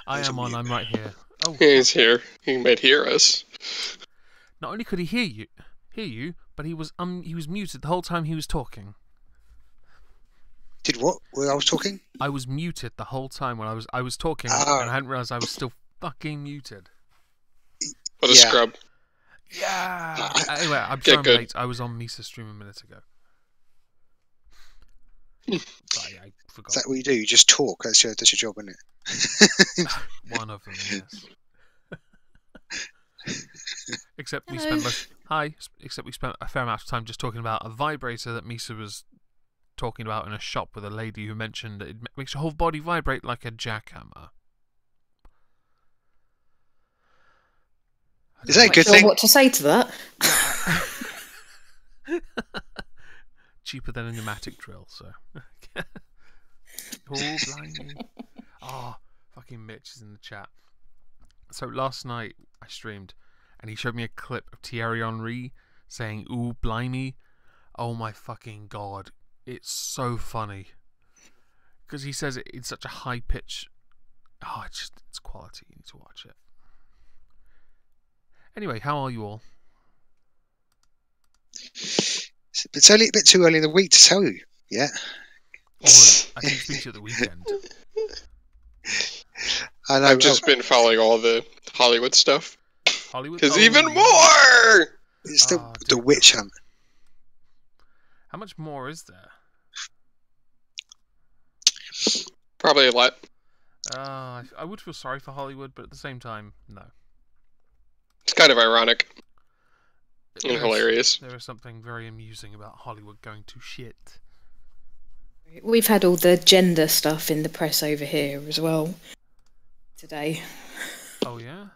I am on. mute. I'm right here. Oh, He's here. He might hear us. not only could he hear you, but he was muted the whole time he was talking. Did what? When I was talking? I was muted the whole time when I was talking, and I hadn't realised I was still fucking muted. What a scrub. Yeah. Anyway, I'm sorry I'm late. I was on Misa's stream a minute ago. Sorry, I forgot. Is that what you do? You just talk. That's your job, isn't it? One of them, yes. Except we spent a fair amount of time just talking about a vibrator that Misa was talking about in a shop with a lady who mentioned that it makes your whole body vibrate like a jackhammer. Is that a good thing? What to say to that? Cheaper than a pneumatic drill, so. Oh, blimey. Oh, fucking Mitch is in the chat. So last night I streamed and he showed me a clip of Thierry Henry saying, "Ooh, blimey." Oh my fucking god. It's so funny. Because he says it in such a high pitch. Oh, it's quality. You need to watch it. Anyway, how are you all? It's only a bit too early in the week to tell you. Yeah. Oh, I can speak to you at the weekend. I know. I've just been following all the Hollywood stuff. Hollywood? Because even more! It's the witch hunt. How much more is there? Probably a lot. I would feel sorry for Hollywood, but at the same time, no. It's kind of ironic. And hilarious. There is something very amusing about Hollywood going to shit. We've had all the gender stuff in the press over here as well today. Oh yeah?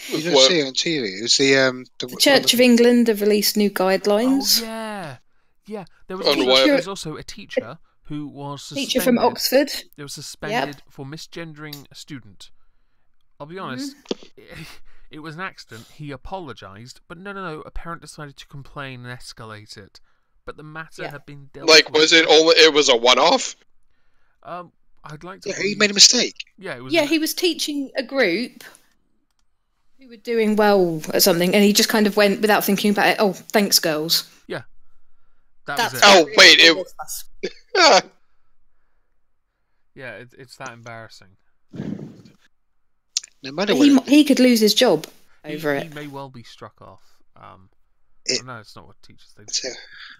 You don't see it on TV. It was the Church of England have released new guidelines. Oh yeah, yeah. There was, also a teacher who was suspended. Teacher from Oxford. They were suspended for misgendering a student. I'll be honest. It was an accident. He apologised, but no. A parent decided to complain and escalate it. But the matter had been dealt with. Was it only? It was a one-off. I'd like to. Yeah, he made a mistake. Yeah, it was. Yeah, he was teaching a group who were doing well at something, and he just kind of went without thinking about it. Oh, thanks, girls. Yeah, that was it. Oh wait, Yeah, it's that embarrassing. No matter he could lose his job over it. He may well be struck off. No, it's not what teachers they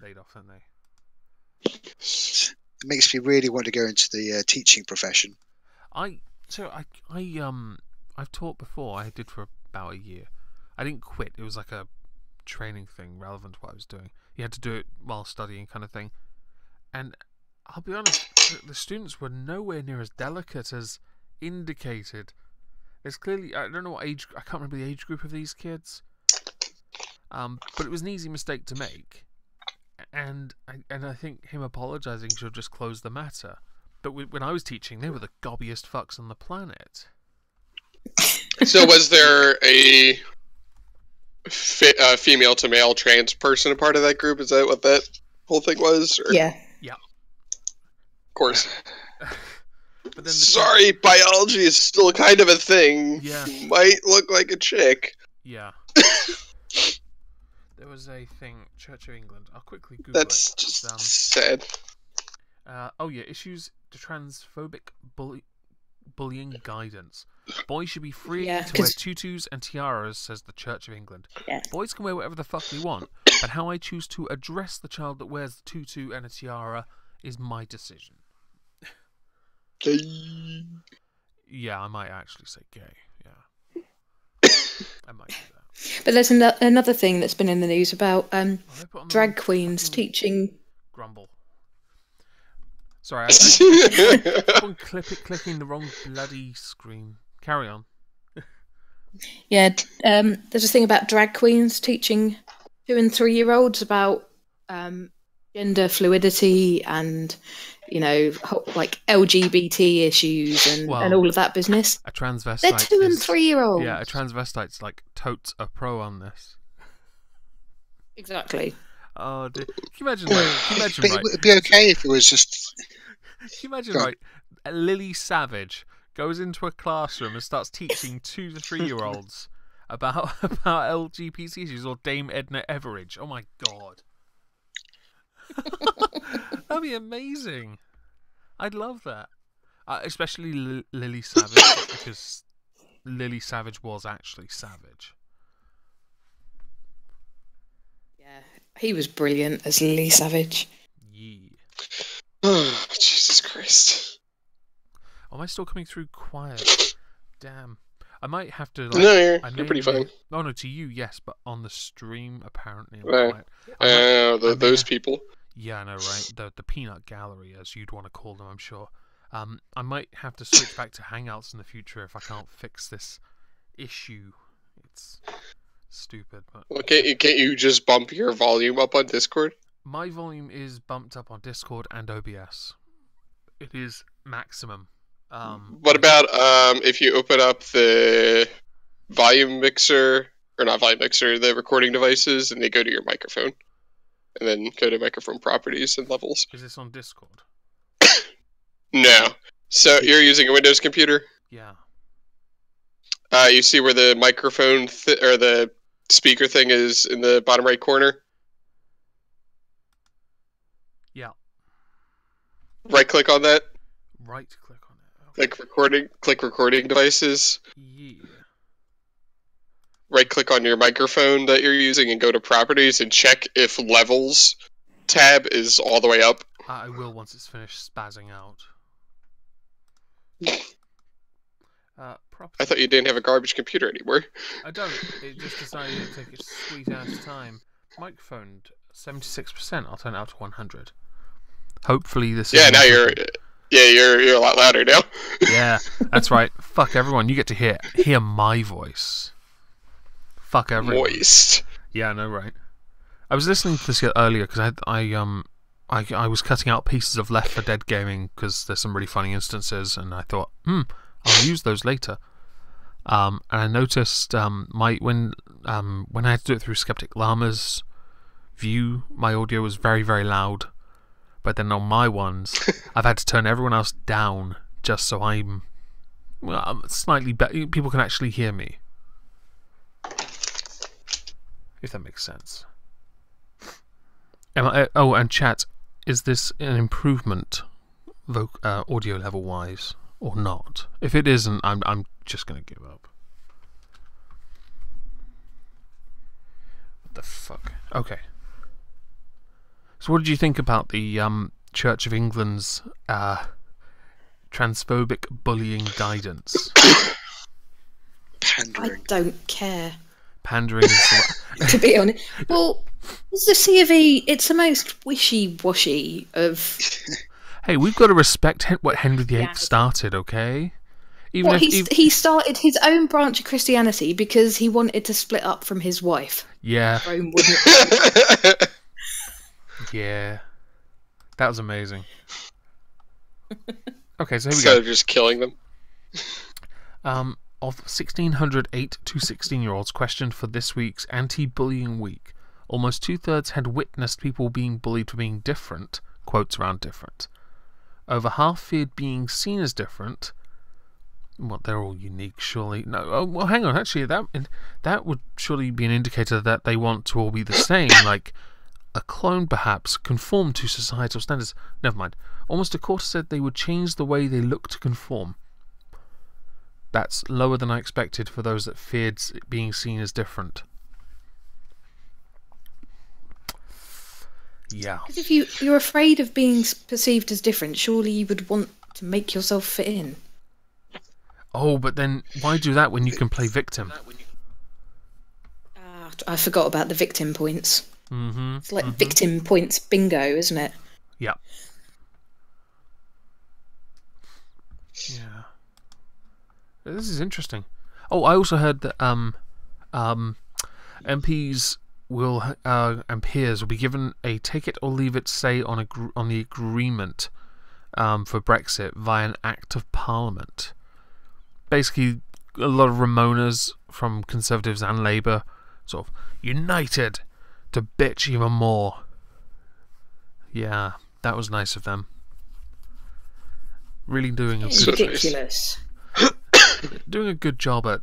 laid off, don't they? It makes me really want to go into the teaching profession. I've taught before. I did for about a year. I didn't quit. It was like a training thing relevant to what I was doing. You had to do it while studying, kind of thing. And I'll be honest, the students were nowhere near as delicate as indicated. There's clearly, I don't know what age, I can't remember the age group of these kids. But it was an easy mistake to make. And I think him apologising should have just closed the matter. But when I was teaching, they were the gobbiest fucks on the planet. So was there a female to male trans person a part of that group? Is that what that whole thing was? Or? Yeah. Yeah. Of course. But then sorry, biology is still kind of a thing. Yeah. Might look like a chick. Yeah. There was a thing, Church of England. I'll quickly Google That's it. just sad. Issues to transphobic bullying guidance. Boys should be free to wear tutus and tiaras, says the Church of England. Yeah. Boys can wear whatever the fuck they want, but how I choose to address the child that wears the tutu and a tiara is my decision. Yeah, I might actually say gay. Yeah. I might do that. But there's another thing that's been in the news about drag queens teaching. Grumble. Sorry, I keep on clicking the wrong bloody screen. Carry on. Yeah, there's a thing about drag queens teaching 2- and 3-year-olds about gender fluidity and, like LGBT issues and all of that business. A transvestite. They're 2- and 3-year-olds. Yeah, a transvestite's like totes a pro on this. Exactly. Oh, dude. Can you imagine? Right? It'd be okay if it was just. Can you imagine, right? Lily Savage goes into a classroom and starts teaching 2 to 3-year-olds about LGBT issues, or Dame Edna Everage. Oh my god. That'd be amazing. I'd love that. Especially Lily Savage, because Lily Savage was actually savage. Yeah, he was brilliant as Lily Savage. Yeah. Oh, Jesus Christ. Am I still coming through quiet? Damn. I might have to. Like, No, you're pretty fine. Oh no, to you, yes, but on the stream, apparently, I'm quiet. Those people. Yeah, I know, right? The peanut gallery, as you'd want to call them, I'm sure. I might have to switch back to Hangouts in the future if I can't fix this issue. It's stupid, but Well, can't you just bump your volume up on Discord? my volume is bumped up on Discord and OBS. It is maximum. What about if you open up the volume mixer, or not volume mixer, the recording devices, and they go to your microphone, and then go to microphone properties and levels? Is this on Discord? No. So you're using a Windows computer? Yeah. You see where the microphone or the speaker thing is in the bottom right corner? Yeah. Right click on that. Right click on it. Okay. Click recording devices. Yeah. Right click on your microphone that you're using and go to properties and check if levels tab is all the way up. I will once it's finished spazzing out. I thought you didn't have a garbage computer anymore. I don't. It just decided to take its sweet ass time. Microphone 76%. I'll turn it out to 100. Hopefully this. Yeah, is now you're a lot louder now. Yeah, that's right. Fuck everyone. You get to hear my voice. Fuck everyone. Moist. Yeah, I know, right? I was listening to this earlier because I was cutting out pieces of Left 4 Dead gaming because there's some really funny instances, and I thought, I'll use those later. And I noticed when I had to do it through Skeptic Llama's view, my audio was very, very loud. But then on my ones, I've had to turn everyone else down just so I'm slightly better. People can actually hear me, if that makes sense. And chat, is this an improvement, audio level wise, or not? If it isn't, I'm just gonna give up. What the fuck? Okay. So, what did you think about the Church of England's transphobic bullying guidance? Pandering. I don't care. Pandering is To be honest, well, it's the C of E. It's the most wishy-washy of. Hey, we've got to respect what Henry VIII started, okay? He started his own branch of Christianity because he wanted to split up from his wife. Yeah. Rome wouldn't. Yeah. That was amazing. Okay, so here we Instead go. of just killing them. Of 1,608 to 16-year-olds questioned for this week's anti-bullying week, almost 2/3 had witnessed people being bullied for being different, quotes around different. Over half feared being seen as different. Well, they're all unique, surely. No, oh, well, hang on. Actually, that would surely be an indicator that they want to all be the same, like a clone, perhaps, conform to societal standards. Never mind. Almost a quarter said they would change the way they look to conform. That's lower than I expected for those that feared being seen as different. Yeah. Because if you're afraid of being perceived as different, surely you would want to make yourself fit in. Oh, but then why do that when you can play victim? I forgot about the victim points. Mm-hmm. It's like victim points bingo, isn't it? Yeah. Yeah. This is interesting. Oh, I also heard that MPs and peers will be given a take it or leave it say on the agreement for Brexit via an Act of Parliament. Basically, a lot of Ramonas from Conservatives and Labour sort of united to bitch even more. Yeah, that was nice of them. Really doing a It's good. ridiculous. doing a good job at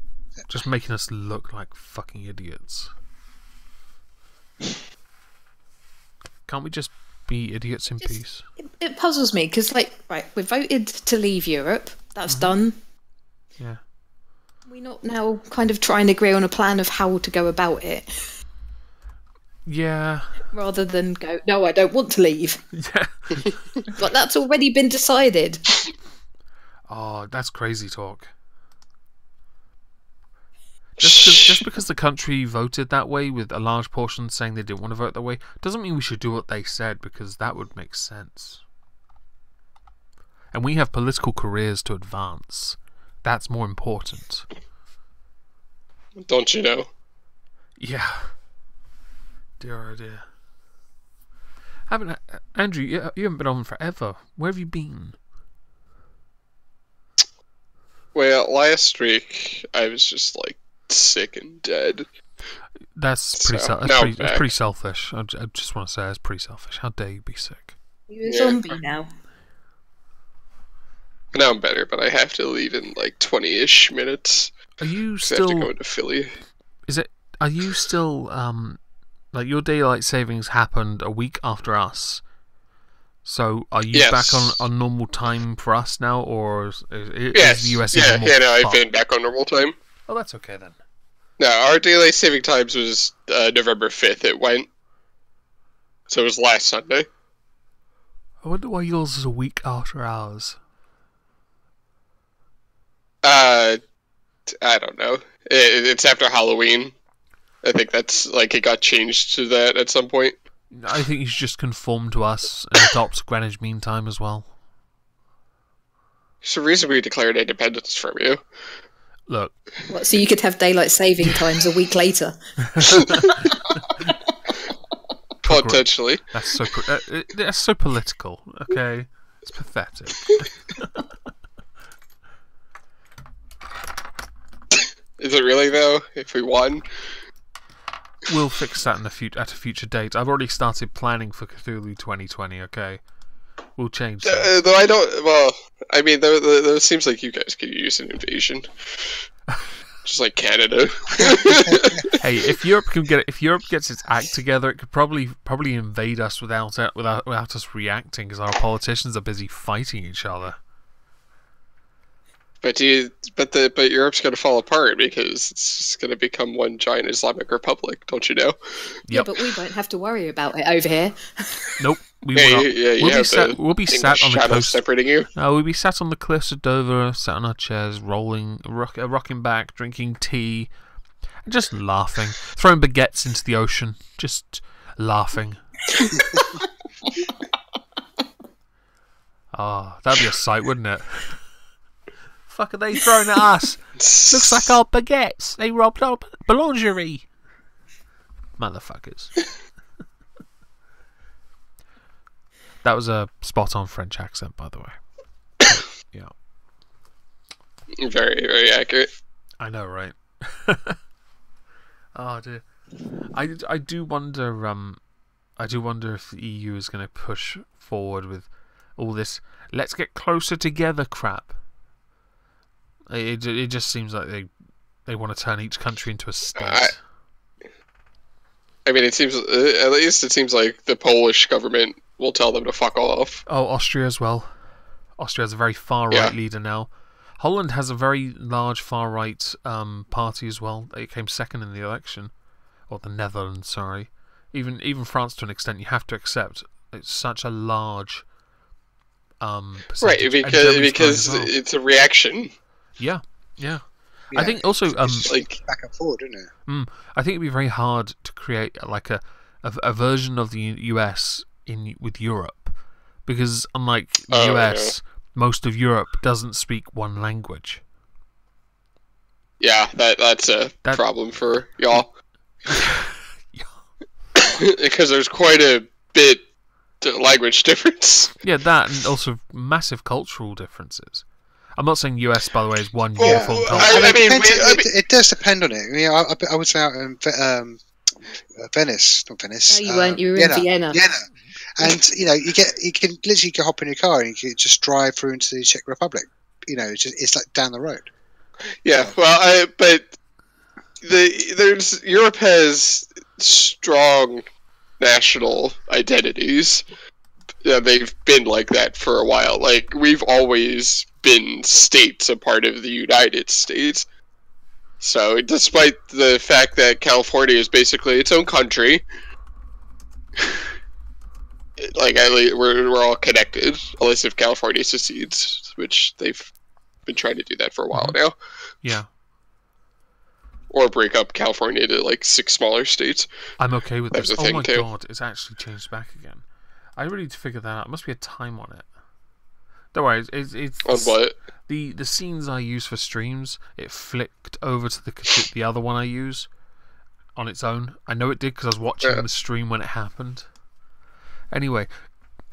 just making us look like fucking idiots. Can't we just be idiots in peace? It puzzles me because, like, right, we voted to leave Europe. That's done. Yeah. We're not now kind of trying to agree on a plan of how to go about it. Yeah. Rather than go, no, I don't want to leave. Yeah. But that's already been decided. Oh, that's crazy talk. Just because the country voted that way, with a large portion saying they didn't want to vote that way, doesn't mean we should do what they said, because that would make sense. And we have political careers to advance. That's more important. Don't you know? Yeah. Dear oh dear. Andrew, you haven't been on forever. Where have you been? Well, last week I was just like sick and dead. That's pretty. That's pretty selfish. I just want to say it's pretty selfish. How dare you be sick? You're a zombie now. Now I'm better, but I have to leave in like 20-ish minutes. Are you I have still? to go into Philly. Are you still? Like your daylight savings happened a week after us. So are you back on normal time for us now, or is the US even more I've been back on normal time. Oh, that's okay then. No, our daylight saving times was November 5th. It went, so it was last Sunday. I wonder why yours is a week after ours. I don't know. It's after Halloween. I think that's like it got changed to that at some point. I think you should just conform to us and adopt Greenwich Mean Time as well. There's a reason we declared independence from you. Look. What, so you could have daylight saving times a week later? Potentially. That's so political. Okay, it's pathetic. Is it really though? If we won. We'll fix that at a future date. I've already started planning for Cthulhu 2020, okay? We'll change that. Though I don't... Well, I mean, though it seems like you guys could use an invasion. Just like Canada. Hey, if Europe gets its act together, it could probably invade us without us reacting, because our politicians are busy fighting each other. But Europe's going to fall apart because it's just going to become one giant Islamic republic, don't you know? Yep. Yeah, but we won't have to worry about it over here. Nope, we will not. We'll be sat on the coast. Separating you. We'll be sat on the cliffs of Dover, sat on our chairs, rocking back, drinking tea, and just laughing, throwing baguettes into the ocean, just laughing. Oh, that'd be a sight, wouldn't it? Fuck are they throwing at us? Looks like our baguettes. They robbed our boulangerie. Motherfuckers. That was a spot-on French accent, by the way. Yeah. Very, very accurate. I know, right? Oh dear. I do wonder. I do wonder if the EU is going to push forward with all this "let's get closer together" crap. It just seems like they want to turn each country into a state. I mean, it seems at least it seems like the Polish government will tell them to fuck off. Oh, Austria as well. Austria has a very far-right leader now. Holland has a very large far-right party as well. It came second in the election, or the Netherlands. Sorry, even France to an extent. You have to accept it's such a large percentage. Right, because it's a reaction. Yeah. I think also it's like back and forward, isn't it? I think it'd be very hard to create like a version of the US with Europe, because unlike the US, most of Europe doesn't speak one language. Yeah, that's a problem for y'all. Because there's quite a bit language difference. Yeah, that, and also massive cultural differences. I'm not saying US, by the way, is one uniform culture. It does depend on it. I mean, I was out in Venice, not Venice. No, you weren't. You were in Vienna. And you can literally hop in your car and you can just drive through into the Czech Republic. It's like down the road. Yeah, well, but Europe has strong national identities. Yeah, they've been like that for a while. Like, we've always been states, a part of the United States. So, despite the fact that California is basically its own country, like, we're all connected, unless if California secedes, which they've been trying to do that for a while now. Yeah. Or break up California into, like, 6 smaller states. I'm okay with this. That was a Oh thing, my too. god, it's actually changed back again. I really need to figure that out. There must be a time on it. Don't worry, it's On what? the scenes I use for streams. It flicked over to the other one I use on its own. I know it did because I was watching the stream when it happened. Anyway,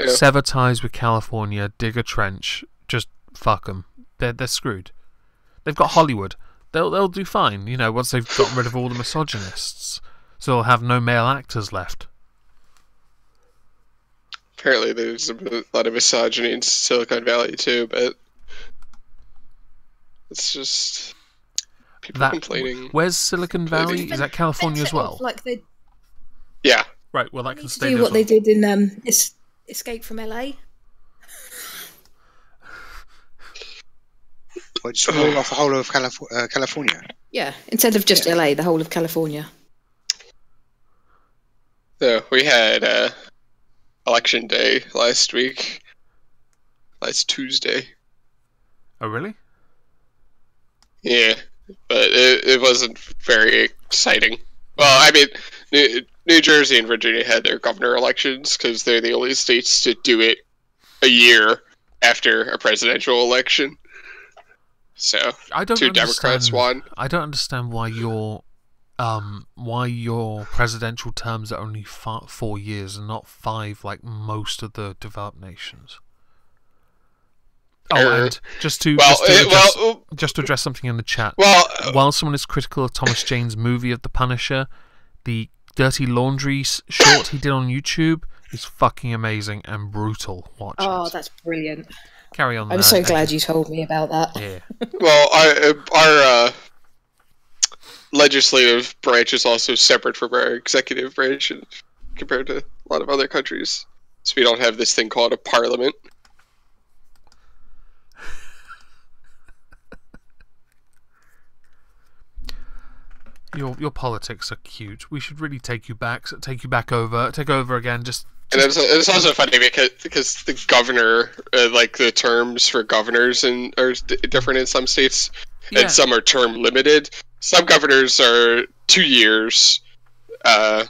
sever ties with California, dig a trench, just fuck them. They're screwed. They've got Hollywood. They'll do fine, you know, once they've gotten rid of all the misogynists. So they'll have no male actors left. Apparently there's a lot of misogyny in Silicon Valley too, but it's just people complaining. Where's Silicon Valley? Is that California as well? Like they Yeah. Right, well that can need to stay do there what as they well. did in Escape from LA. Just all off the whole of California. Yeah, instead of just LA, the whole of California. So we had election day last Tuesday. Oh really? Yeah, but it wasn't very exciting. Well, I mean, New Jersey and Virginia had their governor elections because they're the only states to do it a year after a presidential election. So, two Democrats won. I don't understand why your presidential terms are only 4 years and not 5 like most of the developed nations. Oh, and just to address something in the chat. Well, while someone is critical of Thomas Jane's movie of The Punisher, the Dirty Laundry short he did on YouTube is fucking amazing and brutal. Watch it. Oh, that's brilliant. Carry on. I'm so glad you told me about that. Yeah. Well, our legislative branch is also separate from our executive branch compared to a lot of other countries. So we don't have this thing called a parliament. Your politics are cute. We should really take you back over again. And it's also funny because the governor, like the terms for governors are different in some states, and some are term limited. Some governors are 2 years.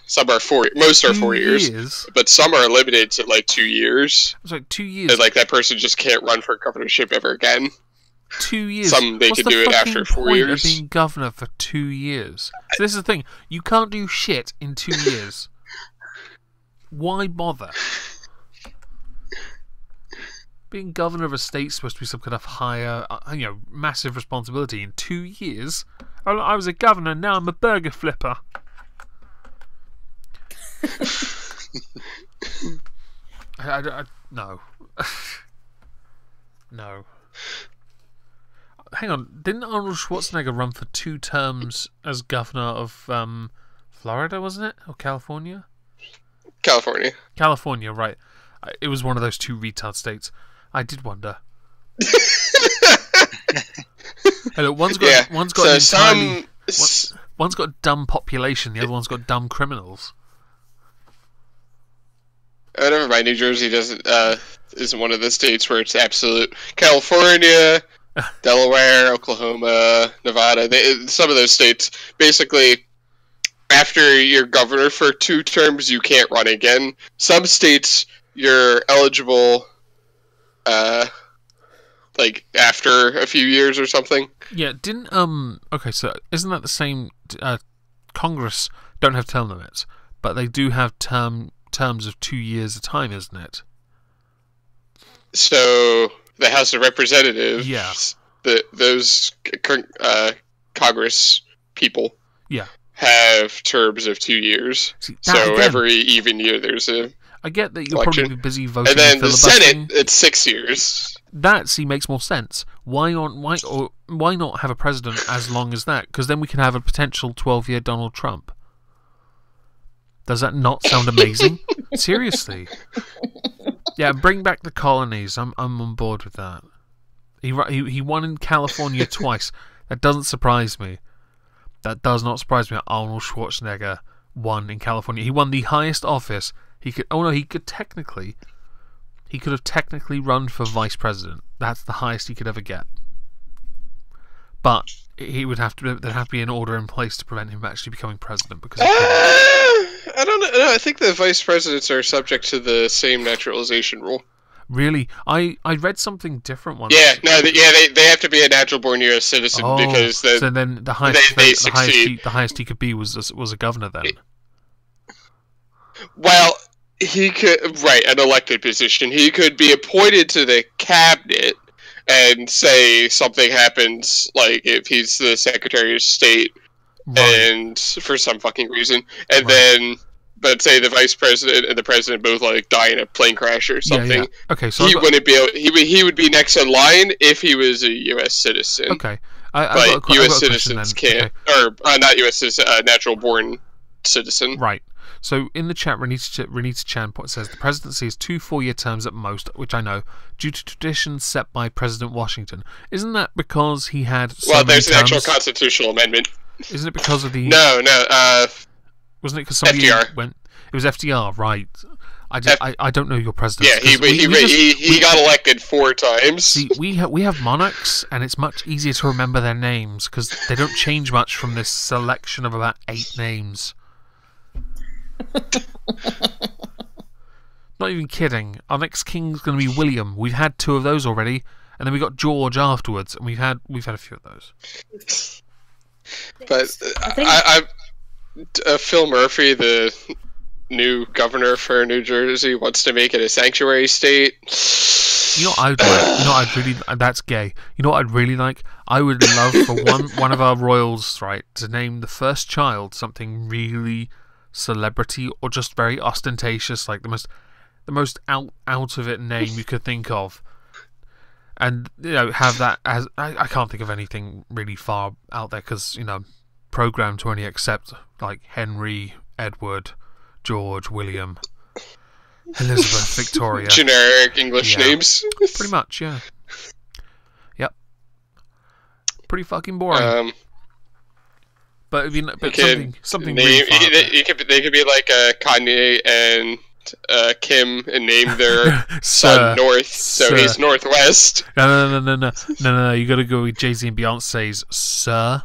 Some are 4. Most are 4 years, but some are limited to like 2 years. It's like 2 years. And like that person just can't run for governorship ever again. 2 years. Some they can do it after 4 point years. Of being governor for 2 years. So this is the thing. You can't do shit in 2 years. Why bother? Being governor of a state's supposed to be some kind of higher, massive responsibility. In 2 years, I was a governor. Now I'm a burger flipper. No. No. Hang on, didn't Arnold Schwarzenegger run for 2 terms as governor of Florida, wasn't it? Or California? California, right. It was one of those 2 retard states. I did wonder. One's got a dumb population, the other one's got dumb criminals. Oh, never mind. New Jersey isn't one of the states where it's absolute. California, Delaware, Oklahoma, Nevada. Some of those states, basically, after you're governor for 2 terms, you can't run again. Some states, you're eligible, like after a few years or something. Yeah, okay, so isn't that the same? Congress don't have term limits, but they do have terms of 2 years a time, isn't it? So the House of Representatives, those Congress people, have terms of 2 years. See, so every even year there's a I get that you'll election. probably be busy voting. And then and the filibustering. Senate, it's 6 years. That makes more sense. Why not have a president as long as that? Because then we can have a potential 12-year Donald Trump. Does that not sound amazing? Seriously. Yeah, bring back the colonies. I'm on board with that. He won in California twice. That doesn't surprise me. That does not surprise me. Arnold Schwarzenegger won in California. He won the highest office. He could have technically run for vice president. That's the highest he could ever get. But there'd have to be an order in place to prevent him actually becoming president. Because I don't know. No, I think the vice presidents are subject to the same naturalization rule. Really, I read something different once. Yeah, no, they have to be a natural-born U.S. citizen because so then the highest he could be was a governor then. Well, he could an elected position. He could be appointed to the cabinet, and say something happens, like if he's the Secretary of State, and for some fucking reason, and then. But say the vice president and the president both like die in a plane crash or something. Yeah. Okay, so he would be next in line if he was a U.S. citizen. Okay, but U.S. citizens can't, or not U.S. citizen, natural born citizen. Right. So in the chat, Renita Chan says the presidency is 2 4-year terms at most, which I know, due to traditions set by President Washington. Isn't that because he had? There's an actual constitutional amendment. Isn't it because of the? No. Wasn't it because somebody FDR went? It was FDR, right? I don't know your president. Yeah, he got elected 4 times. See, we have monarchs, and it's much easier to remember their names because they don't change much from this selection of about 8 names. Not even kidding. Our next king's going to be William. We've had 2 of those already, and then we got George afterwards, and we've had a few of those. But Phil Murphy, the new governor for New Jersey, wants to make it a sanctuary state. You know what I'd like? You know what I'd really... That's gay. You know what I'd really like? I would love for one of our royals, right, to name the first child something really celebrity or just very ostentatious, like the most out of it name you could think of. And, have that as... I can't think of anything really far out there because, programmed to only accept like Henry, Edward, George, William, Elizabeth, Victoria. Generic English names. Pretty much, yeah. Yep. Pretty fucking boring. But something really fun. They could be like Kanye and Kim and name their son North, so he's Northwest. No. You got to go with Jay-Z and Beyonce's Sir.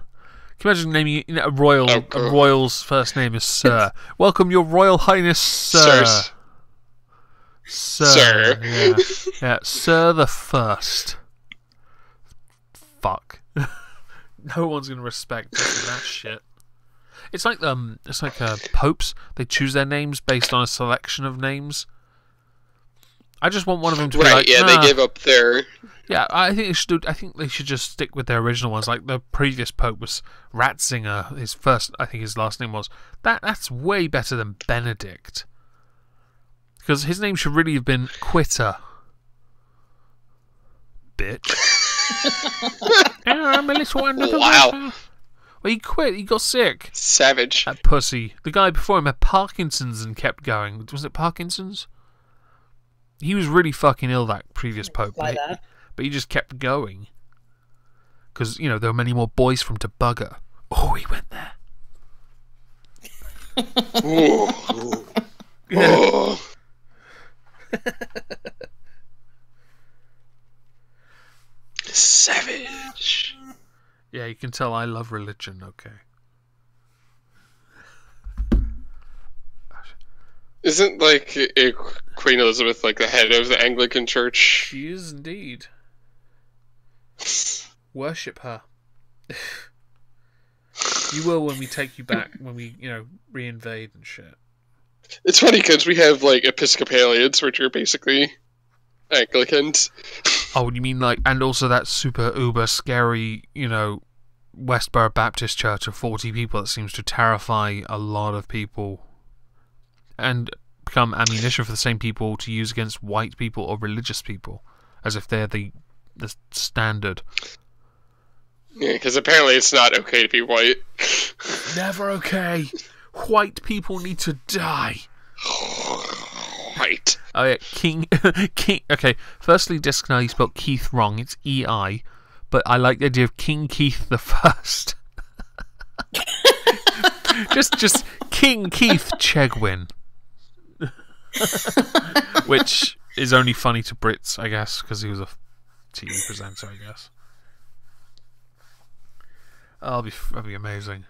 Can you imagine naming a royal's first name is Sir? Welcome, Your Royal Highness, Sir. Sir. Yeah, Sir the First. Fuck. No one's gonna respect that shit. It's like popes. They choose their names based on a selection of names. I just want one of them to be like, they give up their. Yeah, I think they should just stick with their original ones. Like the previous pope was Ratzinger. His last name was. That's way better than Benedict. Because his name should really have been Quitter. Bitch. I'm a little under the water. Well, he quit. He got sick. Savage. That pussy. The guy before him had Parkinson's and kept going. Was it Parkinson's? He was really fucking ill, that previous pope. But he just kept going. Because, there were many more boys from to bugger. Oh, he went there. Ooh. Oh. Savage. Yeah, you can tell I love religion, okay. Isn't, Queen Elizabeth, the head of the Anglican Church? She is indeed. Worship her. You will when we take you back, when we, reinvade and shit. It's funny because we have, Episcopalians, which are basically Anglicans. Oh, you mean, and also that super uber scary, Westboro Baptist Church of 40 people that seems to terrify a lot of people. And become ammunition for the same people to use against white people or religious people, as if they're the standard. Yeah, because apparently it's not okay to be white. Never okay. White people need to die. White. Oh yeah, King. Okay, firstly, Disc now you spelled Keith wrong. It's E-I, but I like the idea of King Keith the First. just King Keith Chegwin, which is only funny to Brits, I guess, because he was a TV presenter, I guess. That'd be amazing.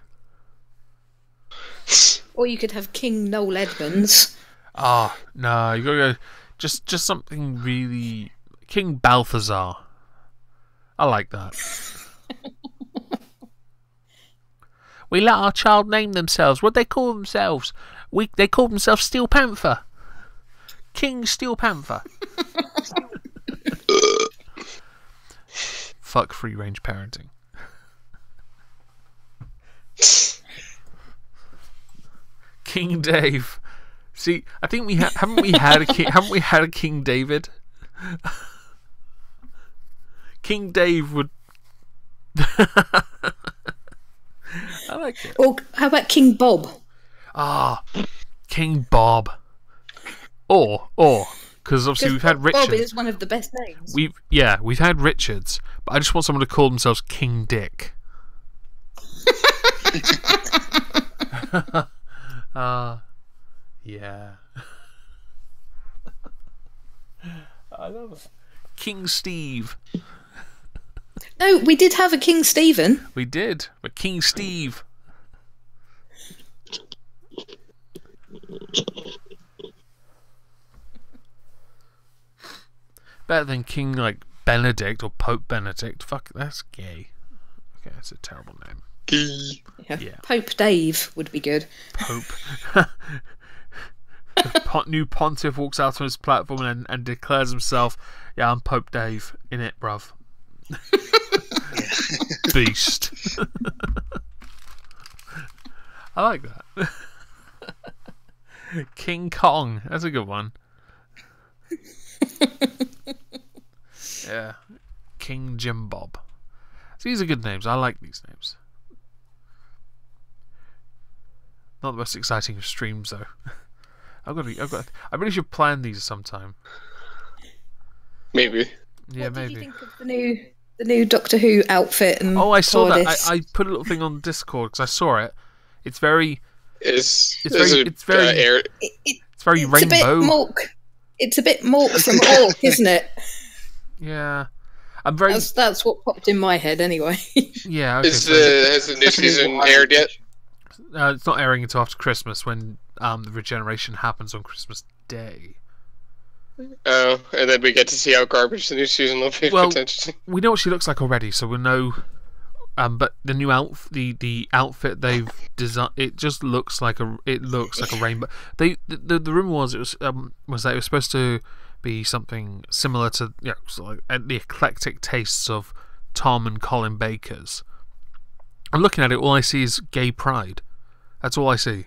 Or you could have King Noel Edmonds. Ah, no, you gotta go. Just something really. King Balthazar. I like that. We let our child name themselves. What'd they call themselves? They called themselves Steel Panther. King Steel Panther. Fuck free range parenting. King Dave. See, I think haven't we had a King David? King Dave would. I like it. Or how about King Bob? Ah, King Bob. Or because obviously we've had Richard. Bob is one of the best names. We've had Richards, but I just want someone to call themselves King Dick. Yeah. I love it. King Steve. No, we did have a King Stephen. We did, but King Steve. Better than King like Benedict or Pope Benedict. Fuck, that's gay. Okay, that's a terrible name. Yeah. Pope Dave would be good. Pope. The new pontiff walks out on his platform and declares himself, "Yeah, I'm Pope Dave." In it, bruv. Beast. I like that. King Kong. That's a good one. Yeah. King Jim Bob. So these are good names. I like these names. Not the most exciting of streams, though. I really should plan these sometime. Maybe. Yeah, what maybe. Did you think of the new Doctor Who outfit? And I saw TARDIS? that. I put a little thing on Discord because I saw it. It's very. It's very rainbow. It's a bit Mork from Orc, isn't it? Yeah, I'm very. That's what popped in my head anyway. Yeah. Okay, has the new season aired yet? It's not airing until after Christmas when the regeneration happens on Christmas Day. Oh, and then we get to see how garbage the new season will be. Well, potentially. We know what she looks like already, so we'll know. But the new the outfit they've designed, it just looks like a rainbow. The rumor was that it was supposed to be something similar to the eclectic tastes of Tom and Colin Baker's. I'm looking at it, all I see is gay pride. That's all I see.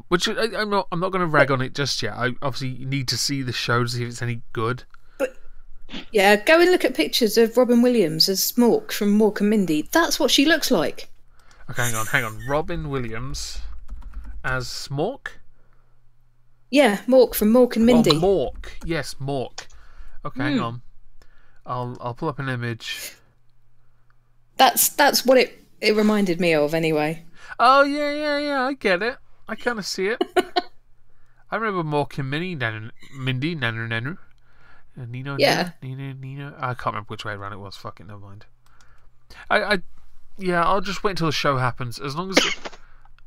Which I'm not going to rag on it just yet. I obviously need to see the show to see if it's any good. But yeah, go and look at pictures of Robin Williams as Mork from Mork and Mindy. That's what she looks like. Okay, hang on. Robin Williams as Mork? Yeah, Mork from Mork and Mindy. Oh, Mork. Yes, Mork. Okay, hang on. I'll pull up an image. That's what it reminded me of anyway. Oh yeah, I get it. I kind of see it. I remember Mork and Mindy, Nanu. Nino, yeah. Nino. I can't remember which way around it was. Fucking never mind. I'll just wait until the show happens. As long as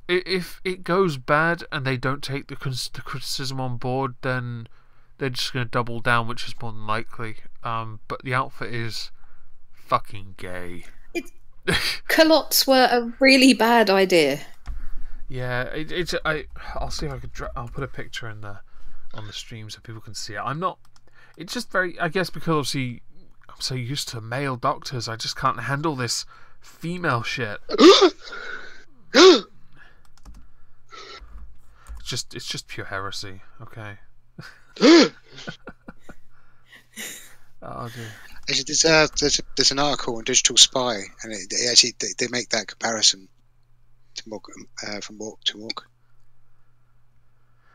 if it goes bad and they don't take the criticism on board, then they're just going to double down, which is more than likely. But the outfit is fucking gay. Culottes were a really bad idea. Yeah, I'll see if I could. I'll put a picture in there on the stream so people can see it. I'm not. It's just very. I guess because obviously I'm so used to male doctors, I just can't handle this female shit. It's just pure heresy. Okay. Oh dear. Actually, there's an article on Digital Spy, and it actually they make that comparison to Morg, from Morg to Morg.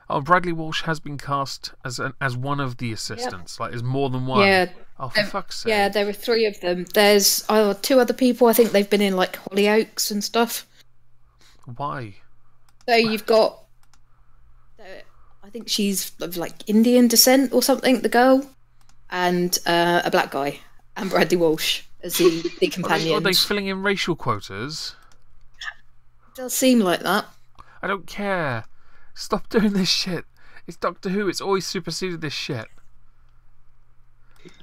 Oh, Bradley Walsh has been cast as one of the assistants. Like, there's more than one. Yeah. Oh, for fuck's sake. Yeah, there were 3 of them. There's 2 other people. I think they've been in like Hollyoaks and stuff. Why? So you've got, I think she's of like Indian descent or something, the girl, and a black guy, and Bradley Walsh as the companions. Are they filling in racial quotas? It does seem like that. I don't care. Stop doing this shit. It's Doctor Who. It's always superseded this shit.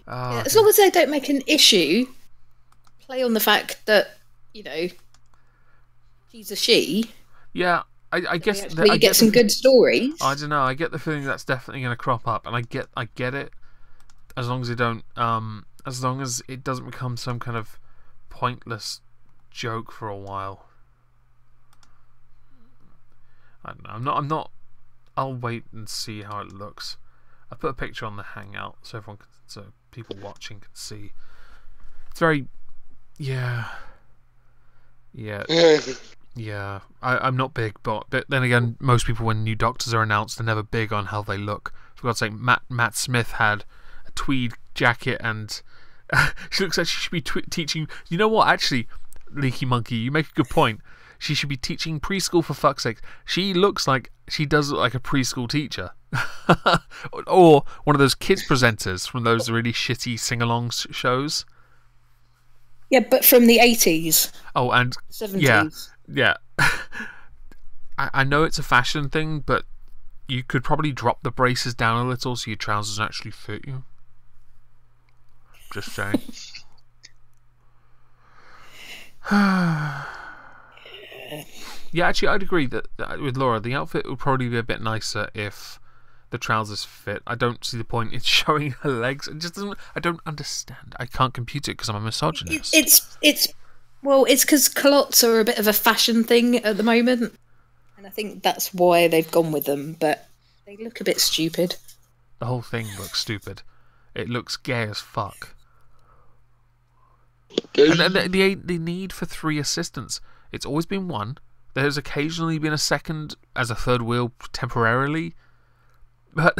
Oh, Yeah, as long as they don't make an issue, play on the fact that, you know, she's a she. yeah, I guess You get some good stories. I don't know. I get the feeling that's definitely going to crop up, and I get it. As long as they don't, as long as it doesn't become some kind of pointless joke for a while. I don't know. I'm not. I'll wait and see how it looks. I put a picture on the Hangout so so people watching can see. It's very, yeah. I'm not big, but then again, most people when new Doctors are announced, they're never big on how they look. For God's sake, Matt Smith had a tweed jacket, and she looks like she should be teaching. You know what? Actually, Leaky Monkey, you make a good point. She should be teaching preschool, for fuck's sake. She looks like she does look like a preschool teacher. Or one of those kids presenters from those really shitty sing-along shows. Yeah, but from the 80s. Oh, and 70s. Yeah. I know it's a fashion thing, but you could probably drop the braces down a little so your trousers actually fit you. Just saying. Yeah, actually, I'd agree that with Laura, the outfit would probably be a bit nicer if the trousers fit. I don't see the point in showing her legs. It just doesn't. I don't understand. I can't compute it because I'm a misogynist. It's because culottes are a bit of a fashion thing at the moment, and I think that's why they've gone with them. But they look a bit stupid. The whole thing looks stupid. It looks gay as fuck. And the need for 3 assistants. It's always been 1. There's occasionally been a second as a third wheel temporarily, but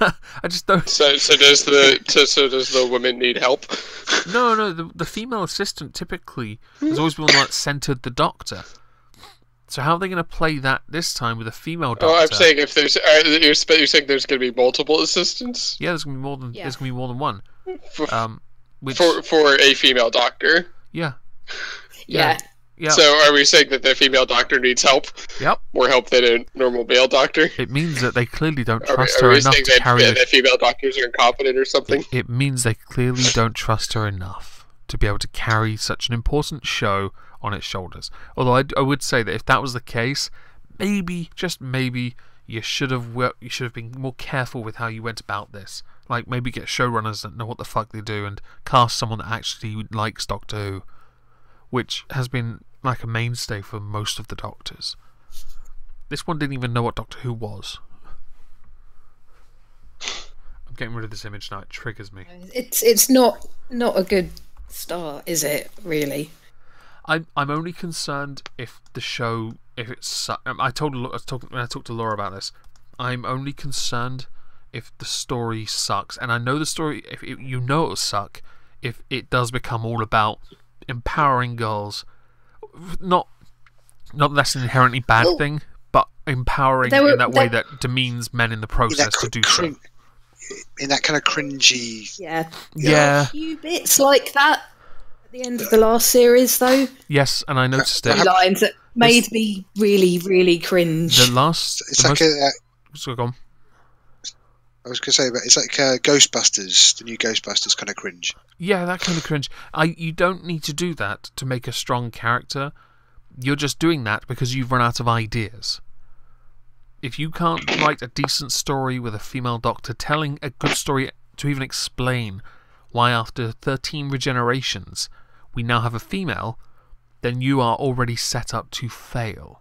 I just don't. So does the woman need help? No. The female assistant typically has always been one that centered the Doctor. So how are they going to play that this time with a female Doctor? Oh, I'm saying if there's you're saying there's going to be multiple assistants. Yeah, there's going to be more than there's going to be more than 1. For a female Doctor. Yeah. Yeah. So are we saying that the female Doctor needs help? Yep. More help than a normal male Doctor? It means that they clearly don't trust are her we enough saying to carry that female doctors are incompetent or something? It means they clearly don't trust her enough to be able to carry such an important show on its shoulders. Although I would say that if that was the case, maybe, just maybe, you should have been more careful with how you went about this. Like, maybe get showrunners that know what the fuck they do and cast someone that actually likes Doctor Who, which has been like a mainstay for most of the Doctors. This one didn't even know what Doctor Who was. I'm getting rid of this image now. It triggers me. It's not a good start, is it? Really? I'm only concerned if the show, if it's. When I talked to Laura about this, I'm only concerned if the story sucks, and I know the story. It'll suck if it does become all about empowering girls. Not that's an inherently bad thing, but empowering in that way that demeans men in the process to do so. In that kind of cringy. Yeah. Yeah. A few bits like that at the end of the last series, though. Yes, and I noticed it. Lines that made me really, really cringe. The last. It's like a. So go on. I was going to say, but it's like Ghostbusters, the new Ghostbusters kind of cringe. Yeah, that kind of cringe. You don't need to do that to make a strong character. You're just doing that because you've run out of ideas. If you can't write a decent story with a female Doctor telling a good story to even explain why after 13 regenerations we now have a female, then you are already set up to fail.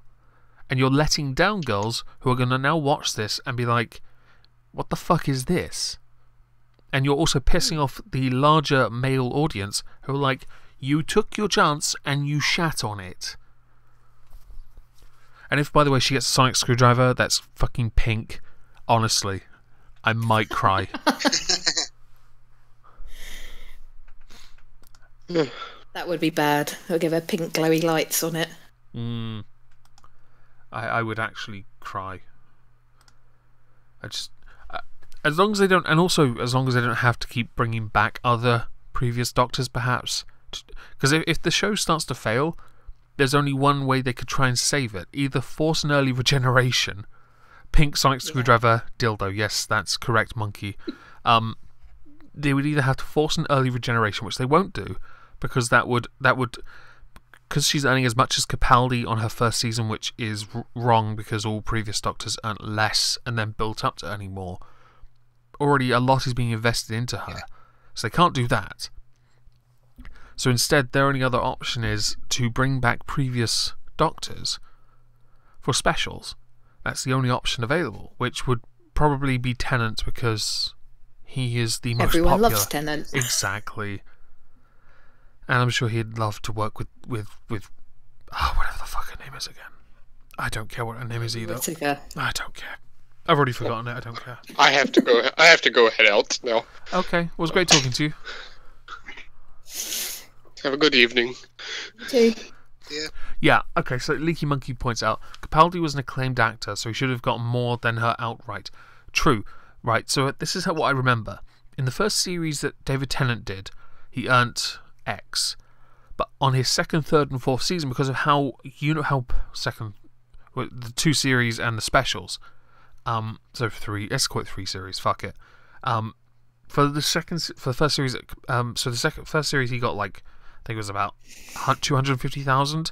And you're letting down girls who are going to now watch this and be like, what the fuck is this? And you're also pissing off the larger male audience who are like, you took your chance and you shat on it. And if, by the way, she gets a sonic screwdriver that's fucking pink, honestly, I might cry. That would be bad. I'll give her pink glowy lights on it. I would actually cry. As long as they don't, and also as long as they don't have to keep bringing back other previous Doctors, perhaps. Because if the show starts to fail, there's only one way they could try and save it. Either force an early regeneration, pink sonic screwdriver, dildo, yes, that's correct, monkey. They would either have to force an early regeneration, which they won't do, because that would because she's earning as much as Capaldi on her first season, which is wrong because all previous Doctors earned less and then built up to earning more. Already a lot is being invested into her, so they can't do that. So instead, their only other option is to bring back previous Doctors for specials. That's the only option available, which would probably be Tennant because he is the most Everyone popular. loves Tennant. Exactly. And I'm sure he'd love to work with whatever the fuck her name is again. I don't care what her name is either. Whittaker. I don't care. I've already forgotten it. I don't care. I have to go head out now. Okay. Well, it was great talking to you. Have a good evening. Too. Yeah, okay, so Leaky Monkey points out, Capaldi was an acclaimed actor, so he should have gotten more than her outright. True. Right, so this is what I remember. In the first series that David Tennant did, he earned X. But on his second, third, and fourth season, because of how, the two series and the specials, so three, let's call it 3 series, fuck it. For the first series, first series he got like, I think it was about 250,000.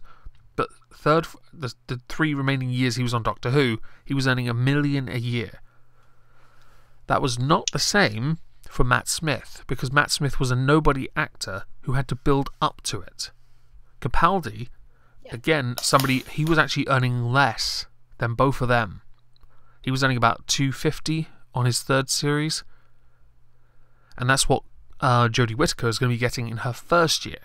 But the 3 remaining years he was on Doctor Who, he was earning $1 million a year. That was not the same for Matt Smith, because Matt Smith was a nobody actor who had to build up to it. Capaldi, again, he was actually earning less than both of them. He was earning about 250 on his third series. And that's what Jodie Whittaker is going to be getting in her first year,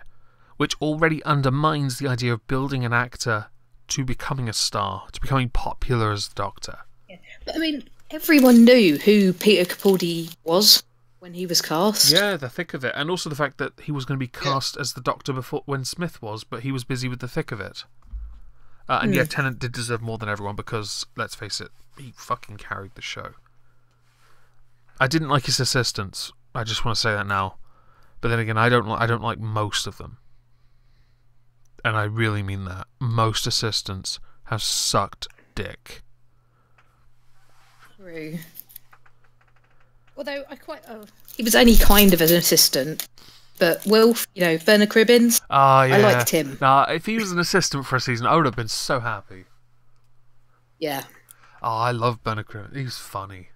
which already undermines the idea of building an actor to becoming a star, to becoming popular as the Doctor. Yeah. But I mean, everyone knew who Peter Capaldi was when he was cast. Yeah, the thick of it. And also the fact that he was going to be cast as the Doctor before when Smith was, but he was busy with the thick of it. And yeah, Tennant did deserve more than everyone because, let's face it, he fucking carried the show. I didn't like his assistants. I just want to say that now. But then again, I don't like most of them. And I really mean that. Most assistants have sucked dick. True. Although he was only kind of an assistant. But Wilf, Bernard Cribbins, Ah, yeah. I liked him. Nah, if he was an assistant for a season, I would have been so happy. Yeah. Oh, I love Bernard Cribbins. He's funny.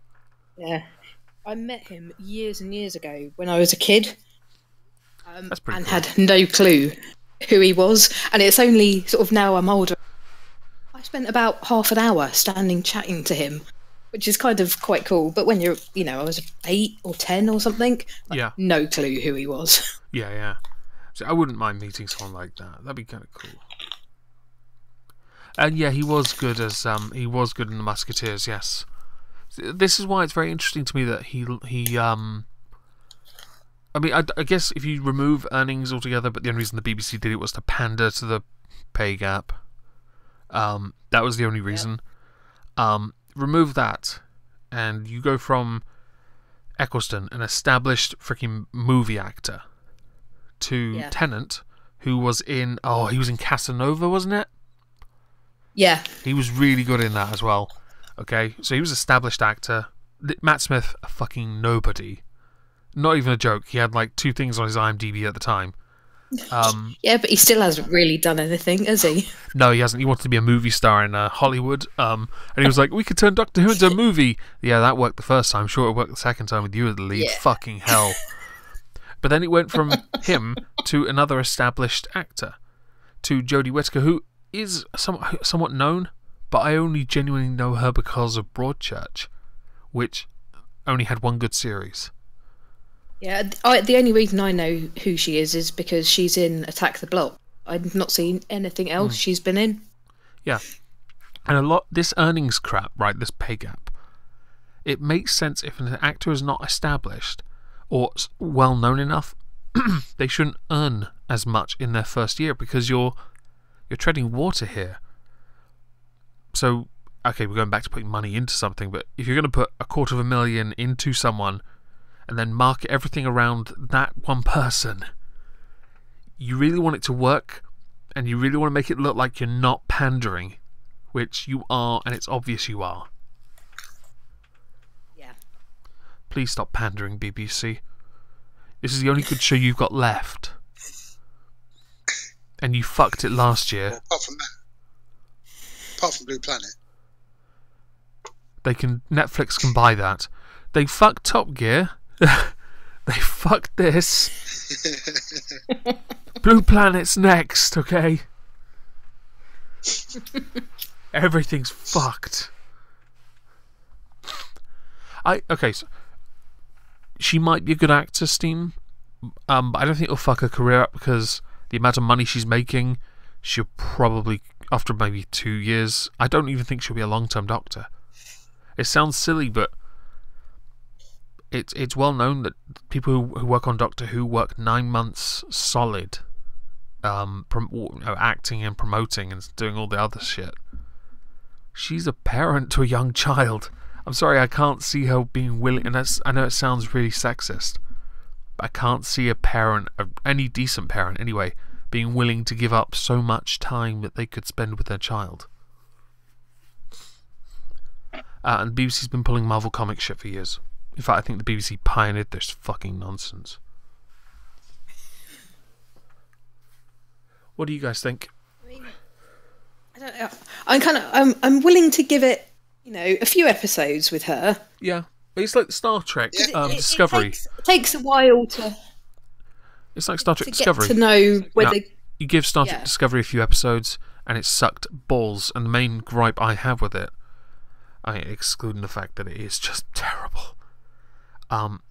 Yeah. I met him years and years ago when I was a kid. That's pretty and cool. had no clue who he was. And it's only sort of now I'm older. I spent about half an hour standing chatting to him, which is kind of quite cool. But when you're, I was 8 or 10 or something, Yeah. no clue who he was. Yeah. So I wouldn't mind meeting someone like that. That'd be kind of cool. And yeah, he was good in the Musketeers. Yes. This is why it's very interesting to me that he I mean, I guess if you remove earnings altogether, but the only reason the BBC did it was to pander to the pay gap. That was the only reason. Remove that, and you go from Eccleston, an established freaking movie actor, to Tennant, who was in Casanova, wasn't it? Yeah. He was really good in that as well. Okay, so he was an established actor. Matt Smith, a fucking nobody. Not even a joke. He had like 2 things on his IMDb at the time. Yeah, but he still hasn't really done anything, has he? No, he hasn't. He wanted to be a movie star in Hollywood. And he was like, we could turn Doctor Who into a movie. Yeah, that worked the first time. Sure, it worked the second time with you at the lead. Yeah. Fucking hell. But then it went from him to another established actor, to Jodie Whittaker, who is somewhat known, but I only genuinely know her because of Broadchurch, which only had one good series. Yeah, the only reason I know who she is because she's in Attack the Block. I've not seen anything else she's been in. Yeah. And this earnings crap, right, this pay gap, it makes sense if an actor is not established or well known enough. They shouldn't earn as much in their first year because you're treading water here. So, okay, we're going back to putting money into something, but if you're going to put $250,000 into someone and then market everything around that one person, you really want it to work, and you really want to make it look like you're not pandering, which you are, and it's obvious you are. Yeah. Please stop pandering, BBC. This is the only good show you've got left. And you fucked it last year. Well, apart from that. Apart from Blue Planet. Netflix can buy that. They fucked Top Gear. They fucked this. Blue Planet's next, okay? Everything's fucked. Okay, so she might be a good actress, team, but I don't think it'll fuck her career up because the amount of money she's making, she'll probably, after maybe 2 years, I don't even think she'll be a long-term Doctor. It sounds silly, but it's well known that people who work on Doctor Who work 9 months solid, acting and promoting and doing all the other shit. She's a parent to a young child. I'm sorry, I can't see her being willing, and I know it sounds really sexist, but I can't see a parent, any decent parent anyway, being willing to give up so much time that they could spend with their child. And the BBC's been pulling Marvel comic shit for years. In fact, I think the BBC pioneered this fucking nonsense. What do you guys think? I mean, I don't know. I'm willing to give it, a few episodes with her. Yeah, it's like Star Trek Discovery. It takes a while to. It's like Star Trek to Discovery. Get to know whether you give Star Trek Discovery a few episodes, and it sucked balls. And the main gripe I have with it, excluding the fact that it is just terrible,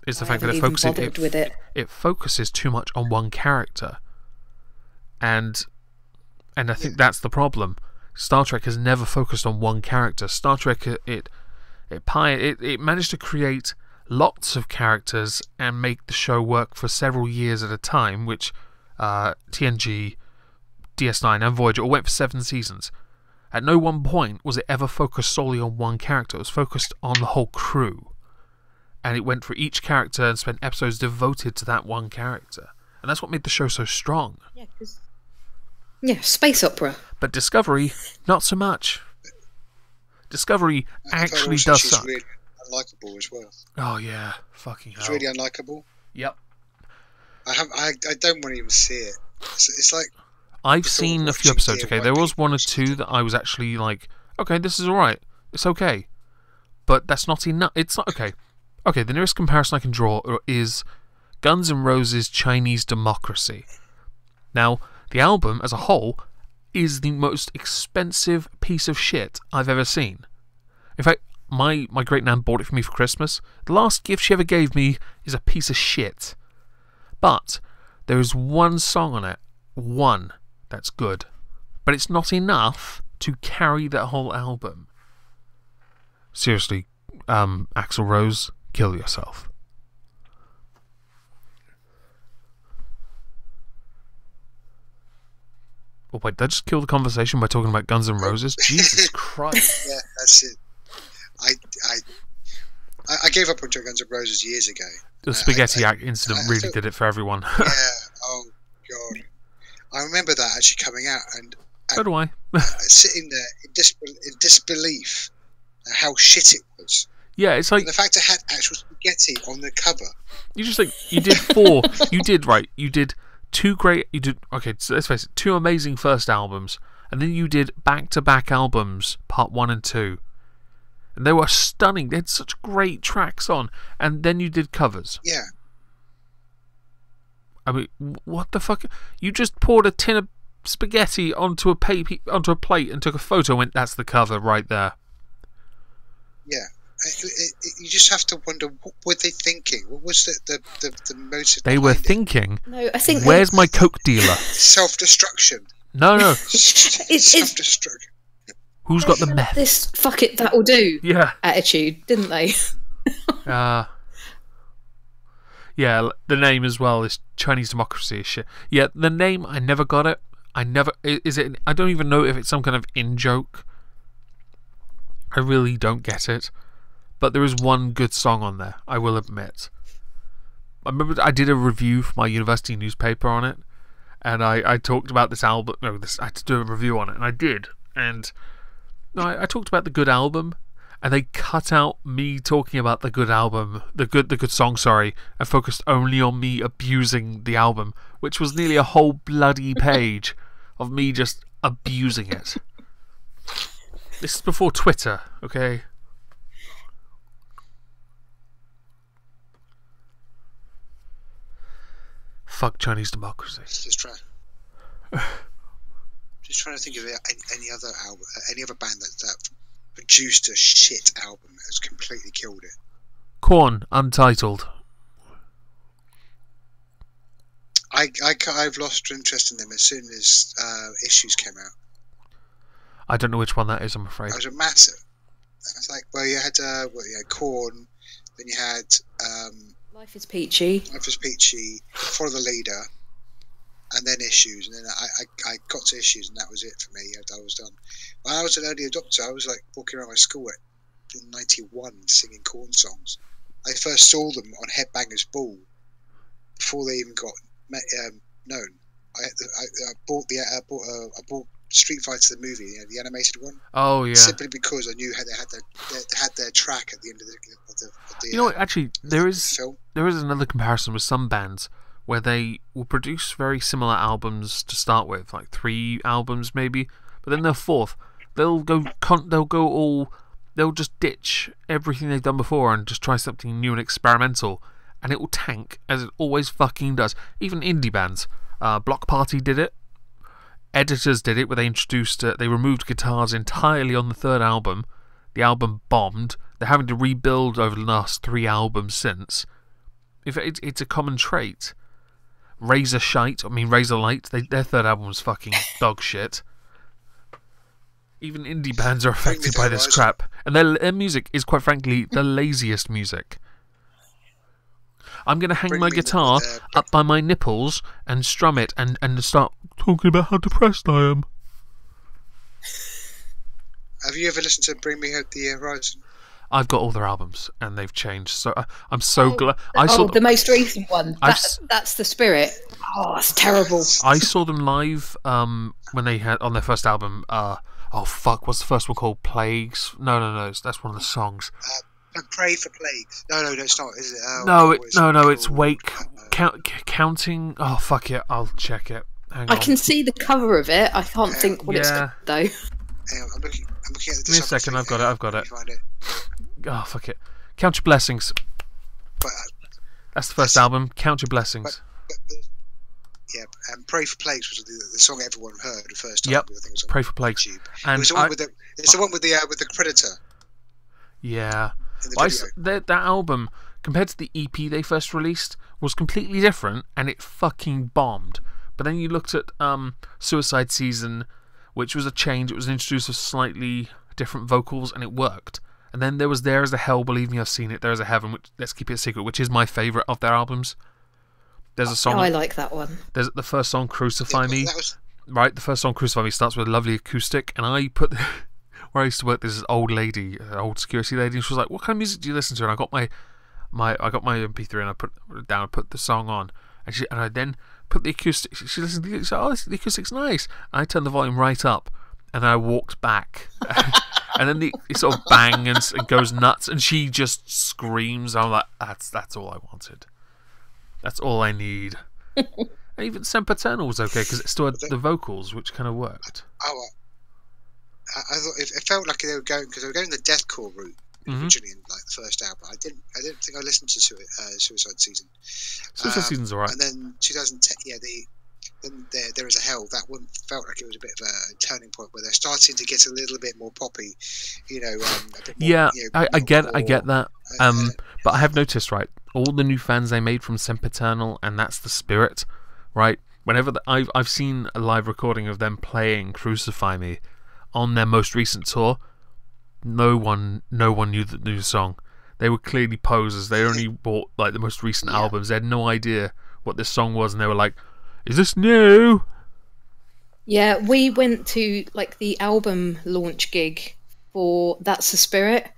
is the fact that it focuses too much on one character, and I think that's the problem. Star Trek has never focused on one character. Star Trek it managed to create lots of characters and make the show work for several years at a time, which TNG, DS9 and Voyager all went for 7 seasons. At no one point was it ever focused solely on one character. It was focused on the whole crew. And it went for each character and spent episodes devoted to that one character. And that's what made the show so strong. Yeah, space opera. But Discovery, not so much. Discovery actually does suck. She's really unlikable as well. Oh yeah, fucking hell. She's really unlikable. Yep. I don't want to even see it. It's like I've seen a few episodes. Okay, there was 1 or 2 that I was actually like, okay, this is alright. It's okay, but that's not enough. It's not okay. Okay, the nearest comparison I can draw is Guns N' Roses' Chinese Democracy. Now, the album as a whole is the most expensive piece of shit I've ever seen. In fact, my great nan bought it for me for Christmas. The last gift she ever gave me is a piece of shit. But there is one song on it, one, that's good. But it's not enough to carry that whole album. Seriously, Axl Rose, kill yourself. Oh wait, did I just kill the conversation by talking about Guns N' Roses? Jesus Christ. Yeah, that's it. I gave up on Guns N' Roses years ago. The spaghetti incident really did it for everyone. Yeah, oh God. I remember that actually coming out, and so do I. Sitting there in disbelief at how shit it was. Yeah, it's like... And the fact it had actual spaghetti on the cover. You just think, you did 4, you did 2 great, okay, so let's face it, 2 amazing first albums, and then you did back-to-back albums, part 1 and 2. And they were stunning, they had such great tracks on, and then you did covers. Yeah. I mean, what the fuck? You just poured a tin of spaghetti onto a plate and took a photo and went, "That's the cover right there." Yeah. You just have to wonder, what were they thinking? What was the motive? They were thinking, No, I think "Where's my coke dealer?" Self-destruction. No. Self-destruction. Who's got the meth? This "fuck it, that'll do" attitude, didn't they? Yeah, the name as well is Chinese Democracy is shit. Yeah, the name, I never got it. I don't even know if it's some kind of in-joke. I really don't get it. But there is one good song on there, I will admit. I remember I did a review for my university newspaper on it, and I talked about this album. No, I had to do a review on it, and I did. And I talked about the good album, and they cut out me talking about the good album, the good song, sorry, and focused only on me abusing the album, which was nearly a whole bloody page of me just abusing it. This is before Twitter, okay? Fuck Chinese democracy. Just trying to think of any other band that produced a shit album that has completely killed it. Korn, Untitled. I've lost interest in them as soon as Issues came out. I don't know which one that is, I'm afraid. It was a massive. It's like, well, you had Korn, then you had Life is Peachy. Follow the Leader, and then Issues, and then I got to Issues, and that was it for me. I was done. When I was an early adopter, I was like walking around my school in '91 singing Korn songs. I first saw them on Headbangers Ball before they even got known. I bought Street Fighter the movie, the animated one. Oh yeah. Simply because I knew how they had their track at the end of the you know what? Actually, there is film. There is another comparison with some bands where they will produce very similar albums to start with, like 3 albums maybe, but then their fourth, they'll just ditch everything they've done before and just try something new and experimental, and it will tank, as it always fucking does. Even indie bands, Block Party did it. Editors did it, where they removed guitars entirely on the 3rd album. The album bombed. They're having to rebuild over the last 3 albums since. It's a common trait. Razor Light, their 3rd album was fucking dog shit. Even indie bands are affected by this crap. And their music is, quite frankly, the laziest music. I'm going to hang my guitar up by my nipples and strum it and start talking about how depressed I am. Have you ever listened to Bring Me the Horizon? I've got all their albums and they've changed. So I'm so glad. The most recent one. That's the spirit. Oh, it's terrible. I saw them live when they had on their first album. What's the first one called? Plagues? No. That's one of the songs. Pray for Plagues. No, it's not. Is it? No. It's Wake. Counting. Oh fuck it. I'll check it. Hang on. I can see the cover of it. I can't think what it's called though. Hang on, I'm looking at the. Give me a second. I've got it. Find it. Oh fuck it. Count Your Blessings. That's the first album. Count Your Blessings. And Pray for Plagues was the song everyone heard the first time. Yep. I think it was on Pray for Plagues. YouTube. And it's the one with the Predator. Yeah. That album, compared to the EP they first released, was completely different, and it fucking bombed. But then you looked at Suicide Season, which was a change. It was introduced with slightly different vocals, and it worked. And then there was There Is a Hell, Believe Me, I've Seen It, There Is a Heaven, which, let's keep it a secret, which is my favourite of their albums. There's a song. I like that one. There's the first song, Crucify Me. Right, the first song, Crucify Me, starts with a lovely acoustic, and I put... Where I used to work, there's this old lady, an old security lady, and she was like, "What kind of music do you listen to?" And I got my MP3 and I put it down and put the song on, and I then put the acoustic. She listened to it. She said, "Oh, the acoustic's nice." And I turned the volume right up, and I walked back, and then it sort of bangs and goes nuts, and she just screams. I'm like, "That's all I wanted. That's all I need." And even Sempiternal was okay because it still had the vocals, which kind of worked. I thought it felt like they were going the deathcore route originally in like the first album. I didn't think I listened to Suicide Season. Suicide Season's alright. And then 2010, and there is a hell. That one felt like it was a bit of a turning point where they're starting to get a little bit more poppy, a bit more, Yeah, I get metalcore, that. But I have noticed, right, all the new fans they made from Sempiternal, and that's the spirit, right? Whenever I've seen a live recording of them playing "Crucify Me" on their most recent tour, no one knew the new song. They were clearly posers. They only bought like the most recent albums. They had no idea what this song was, and they were like, "Is this new?" Yeah, we went to like the album launch gig for "That's the Spirit,"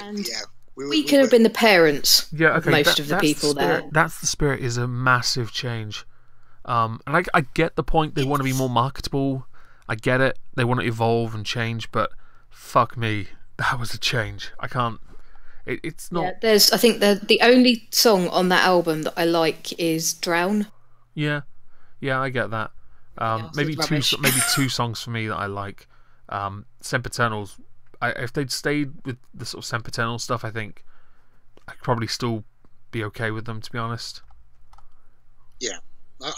and we could have been the parents. Yeah, okay. Most of the people there. "That's the Spirit" is a massive change. And I get the point. They want to be more marketable. I get it. They want to evolve and change, but fuck me, that was a change. I can't. It's not. Yeah, I think the only song on that album that I like is "Drown." Yeah, I get that. Maybe two songs for me that I like. Sempiternals. If they'd stayed with the sort of Sempiternal stuff, I think I'd probably still be okay with them. To be honest. Yeah.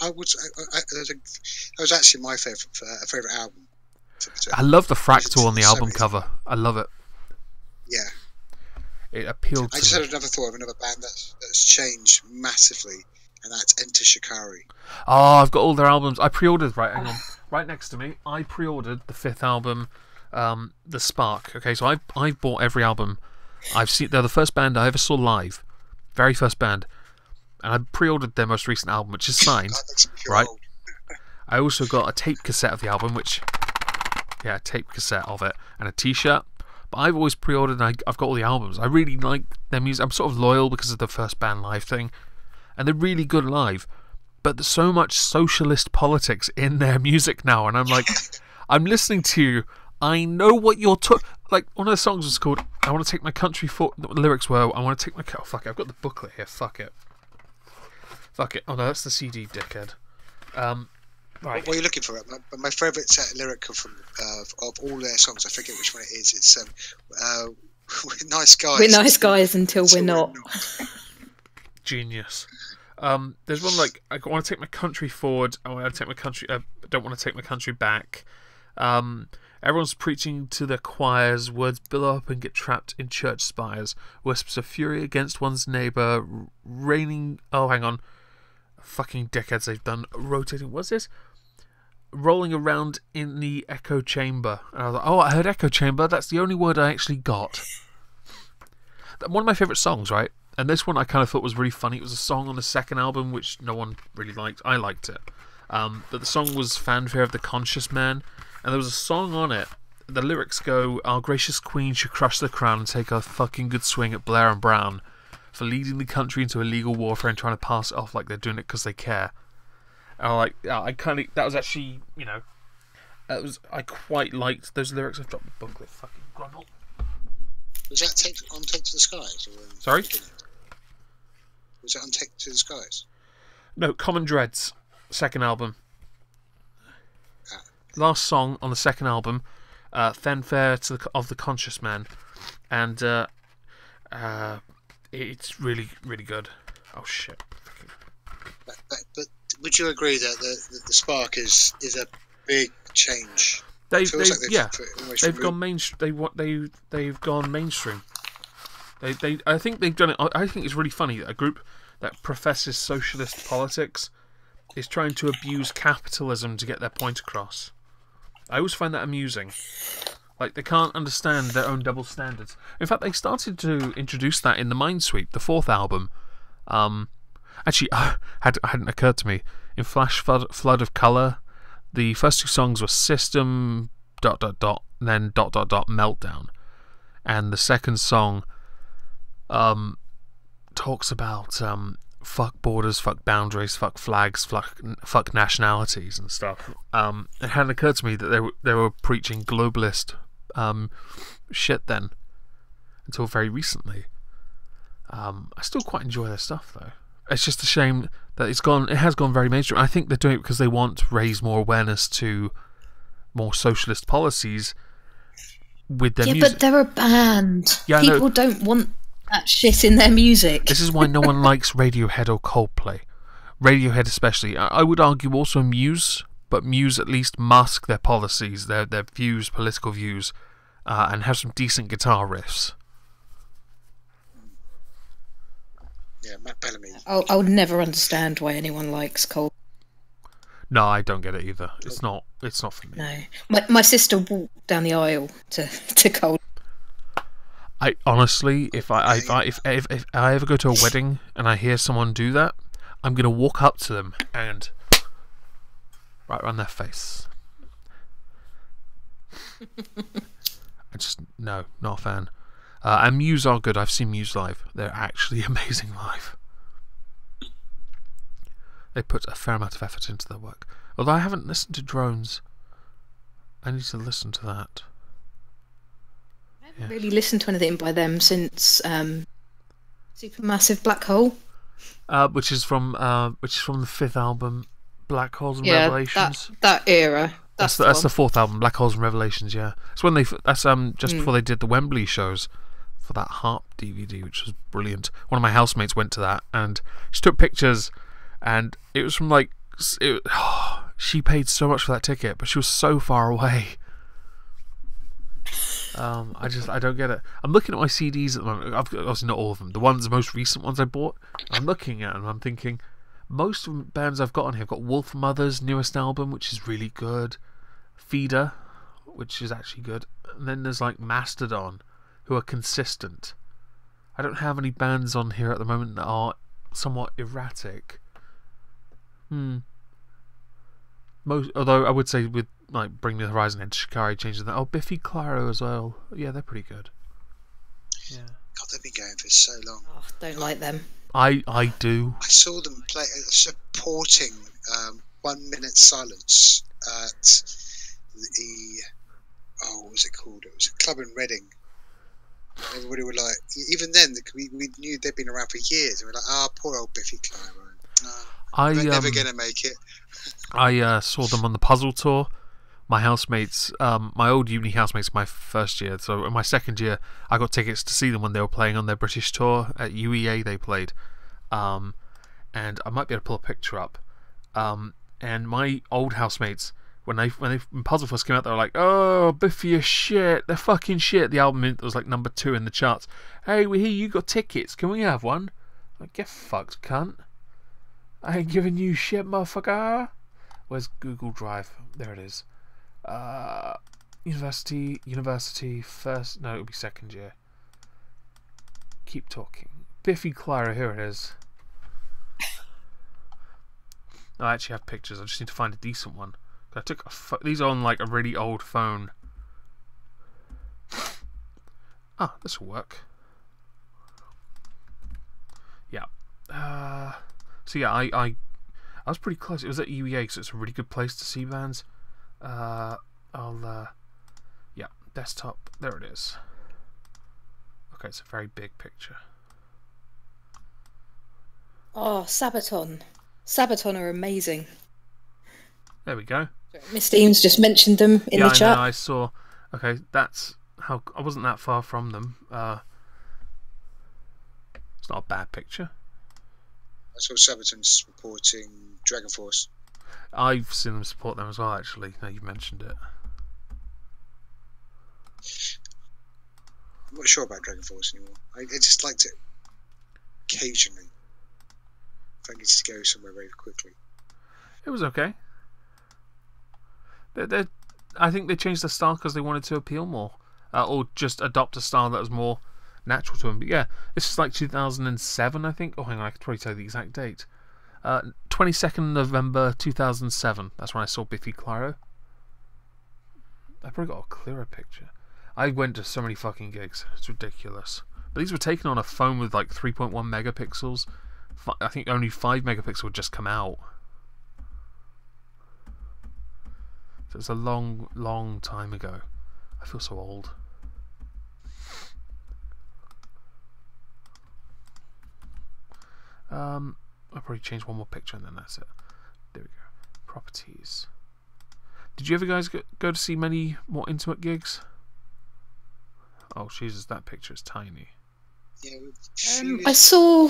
I would. That was actually my favorite album. I love the fractal on the album cover. I love it. Yeah, it appealed. I just had another thought of another band that's changed massively, and that's Enter Shikari. Oh, I've got all their albums. I pre-ordered. Right, hang on. Right next to me, I pre-ordered the 5th album, The Spark. Okay, so I bought every album. I've seen. They're the first band I ever saw live. Very first band. And I pre-ordered their most recent album, which is signed, right? I also got a tape cassette of the album, a tape cassette of it, and a T-shirt. But I've always pre-ordered, and I've got all the albums. I really like their music. I'm sort of loyal because of the first band live thing, and they're really good live. But there's so much socialist politics in their music now, and I'm like, I'm listening to you. I know what you're like. One of the songs was called "I Want to Take My Country for." The lyrics were, "I want to take my." Oh fuck it! I've got the booklet here. Fuck it. Oh no, that's the CD, dickhead. Right. What are you looking for? My favourite lyric from of all their songs, I forget which one it is. It's "We're nice guys." We're nice guys until we're not. Genius. There's one like, "I want to take my country forward. I want to take my country. Don't want to take my country back." Everyone's preaching to their choirs. Words billow up and get trapped in church spires. Wisps of fury against one's neighbour. Raining. Oh, hang on. Fucking dickheads, they've done rotating. What's this? Rolling around in the echo chamber. And I was like, oh, I heard echo chamber. That's the only word I actually got. One of my favourite songs, right? And this one I kind of thought was really funny. It was a song on the second album which no one really liked. I liked it. But the song was "Fanfare of the Conscious Man." And there was a song on it. The lyrics go, "Our gracious queen should crush the crown and take a fucking good swing at Blair and Brown for leading the country into illegal warfare and trying to pass it off like they're doing it because they care." And that was actually, I quite liked those lyrics. I've dropped the booklet, fucking grumble. Was that on Take to the Skies? Sorry? Was that on Take to the Skies? No, Common Dreads, second album. Last song on the second album, "Fanfare of the Conscious Man," and it's really, really good. Oh shit! But would you agree that the Spark is a big change? They've gone mainstream. They've gone mainstream. I think they've done it. I think it's really funny that a group that professes socialist politics is trying to abuse capitalism to get their point across. I always find that amusing. Like, they can't understand their own double standards. In fact, they started to introduce that in the Minesweep, the 4th album. Actually, hadn't occurred to me. In Flash Flood of Colour, the first 2 songs were System ... then ... Meltdown. And the second song talks about fuck borders, fuck boundaries, fuck flags, fuck nationalities and stuff. It hadn't occurred to me that they were preaching globalist shit then, until very recently. I still quite enjoy their stuff though. It's just a shame that it has gone very mainstream. I think they're doing it because they want to raise more awareness to more socialist policies with their music. But they're a band. Yeah, people don't want that shit in their music. This is why no one likes Radiohead or Coldplay. Radiohead especially. I would argue also Muse, but Muse at least mask their policies, their views, political views, and have some decent guitar riffs. Yeah, Matt Bellamy. I would never understand why anyone likes Cold. No, I don't get it either. It's not for me. No, my sister walked down the aisle to Cold. I honestly, if I ever go to a wedding and I hear someone do that, I'm gonna walk up to them and right around their face. I just no, not a fan. And Muse are good. I've seen Muse live. They're actually amazing live. They put a fair amount of effort into their work. Although I haven't listened to Drones. I need to listen to that. I haven't really listened to anything by them since Supermassive Black Hole. Which is from the fifth album, Black Holes and Revelations. That era. That's the fourth album, Black Holes and Revelations. Yeah, it's when before they did the Wembley shows for that Harp DVD, which was brilliant. One of my housemates went to that, and she took pictures, and it was from she paid so much for that ticket, but she was so far away. I don't get it. I'm looking at my CDs at the moment. Obviously not all of them. The most recent ones I bought. I'm looking at them. I'm thinking, most of the bands I've got on here. I've got Wolf Mother's newest album, which is really good. Feeder, which is actually good. And then there's Mastodon, who are consistent. I don't have any bands on here at the moment that are somewhat erratic. Although I would say with Bring Me the Horizon and Shikari changes that. Oh, Biffy Clyro as well. Yeah, they're pretty good. Yeah. God, they've been going for so long. Oh, don't like them. I do. I saw them play supporting 1 Minute Silence at the what was it called? It was a club in Reading. Everybody were like, even then we knew they'd been around for years. And we're like, poor old Biffy Clyro. They're never gonna make it. I saw them on the Puzzle tour. My housemates, my old uni housemates, my first year. So in my second year, I got tickets to see them when they were playing on their British tour at UEA. They played, and I might be able to pull a picture up. And my old housemates, when Puzzle first came out, they were like, "Oh, Biffy is shit. They're fucking shit." The album was number 2 in the charts. Hey, we hear you got tickets. Can we have one? Like, get fucked, cunt. I ain't giving you shit, motherfucker. Where's Google Drive? There it is. University first. No, it'll be second year. Keep talking. Biffy Clyro, here it is. I actually have pictures. I just need to find a decent one. I took these are on a really old phone. This will work. Yeah. So yeah, I was pretty close. It was at UEA, so it's a really good place to see bands. Yeah, desktop. There it is. Okay, it's a very big picture. Oh, Sabaton. Sabaton are amazing. There we go. Mr. Eames just mentioned them in the chat. Yeah, I saw. Okay, that's how I wasn't that far from them. It's not a bad picture. I saw Sabaton's supporting Dragon Force. I've seen them support them as well, actually. Now you've mentioned it. I'm not sure about Dragon Force anymore. I just liked it occasionally. If I needed to go somewhere very quickly. It was okay. I think they changed the style because they wanted to appeal more. Or just adopt a style that was more natural to them. But yeah, this is 2007, I think. Oh, hang on, I could probably tell you the exact date. 22nd November 2007. That's when I saw Biffy Clyro. I probably got a clearer picture. I went to so many fucking gigs. It's ridiculous. But these were taken on a phone with 3.1 megapixels. I think only 5 megapixels would just come out. So it's a long, long time ago. I feel so old. I'll probably change one more picture and then that's it. There we go. Properties. Did you ever guys go to see many more intimate gigs? Oh Jesus, that picture is tiny. Yeah, I saw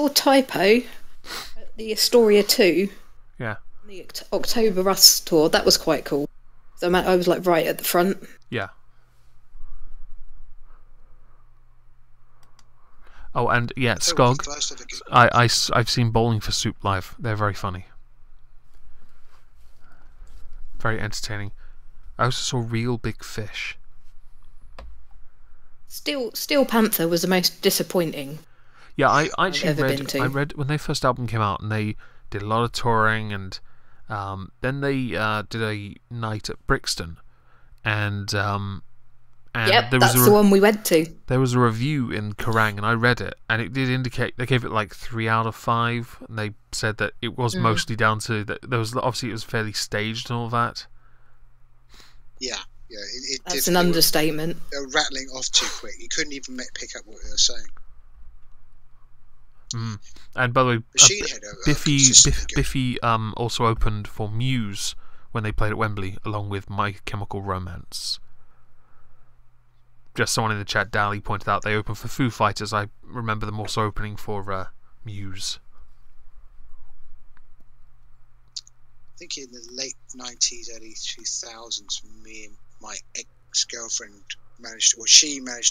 Typo at the Astoria 2, Yeah. the October Rust tour, that was quite cool. So I was like right at the front. Yeah. Oh, and yeah, Skog. I've seen Bowling for Soup live. They're very funny. Very entertaining. I also saw Real Big Fish. Steel Panther was the most disappointing. Yeah, I actually ever been read. to. I read when their first album came out, and they did a lot of touring, and then they did a night at Brixton, and Yep, there that's was the one we went to. There was a review in Kerrang, and I read it, and it did indicate they gave it like 3 out of 5, and they said that it was mostly down to that there was obviously it was fairly staged and all that. Yeah, it That's did, an understatement. they were rattling off too quick. You couldn't even pick up what they were saying. And by the way, Machine Head Biffy also opened for Muse when they played at Wembley, along with My Chemical Romance. Just someone in the chat, Dally, pointed out they opened for Foo Fighters. I remember them also opening for Muse. I think in the late 90s, early 2000s, me and my ex-girlfriend managed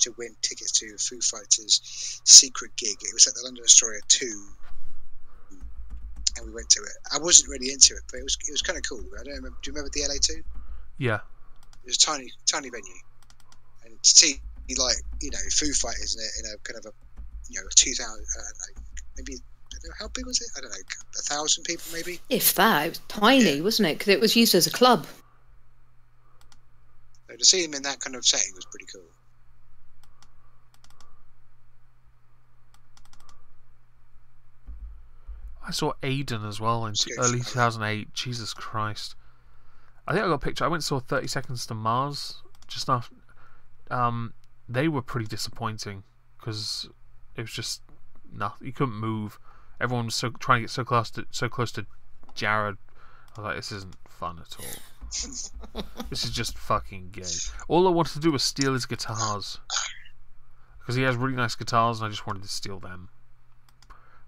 to win tickets to Foo Fighters' secret gig. It was at the London Astoria 2, and we went to it. I wasn't really into it, but it was kind of cool. I don't remember. Do you remember the LA 2? Yeah. It was a tiny venue, and to see Foo Fighters in a kind of a 2,000 maybe. I don't know, how big was it? I don't know, 1,000 people maybe. If that, it was tiny, wasn't it? Because it was used as a club. So to see him in that kind of setting was pretty cool. I saw Aiden as well in early 2008. Jesus Christ. I think I got a picture. I went and saw 30 Seconds to Mars just after. They were pretty disappointing because it was just nothing. You couldn't move. Everyone was trying to get so close to Jared. I was like, this isn't fun at all. This is just fucking gay. All I wanted to do was steal his guitars because he has really nice guitars, and I just wanted to steal them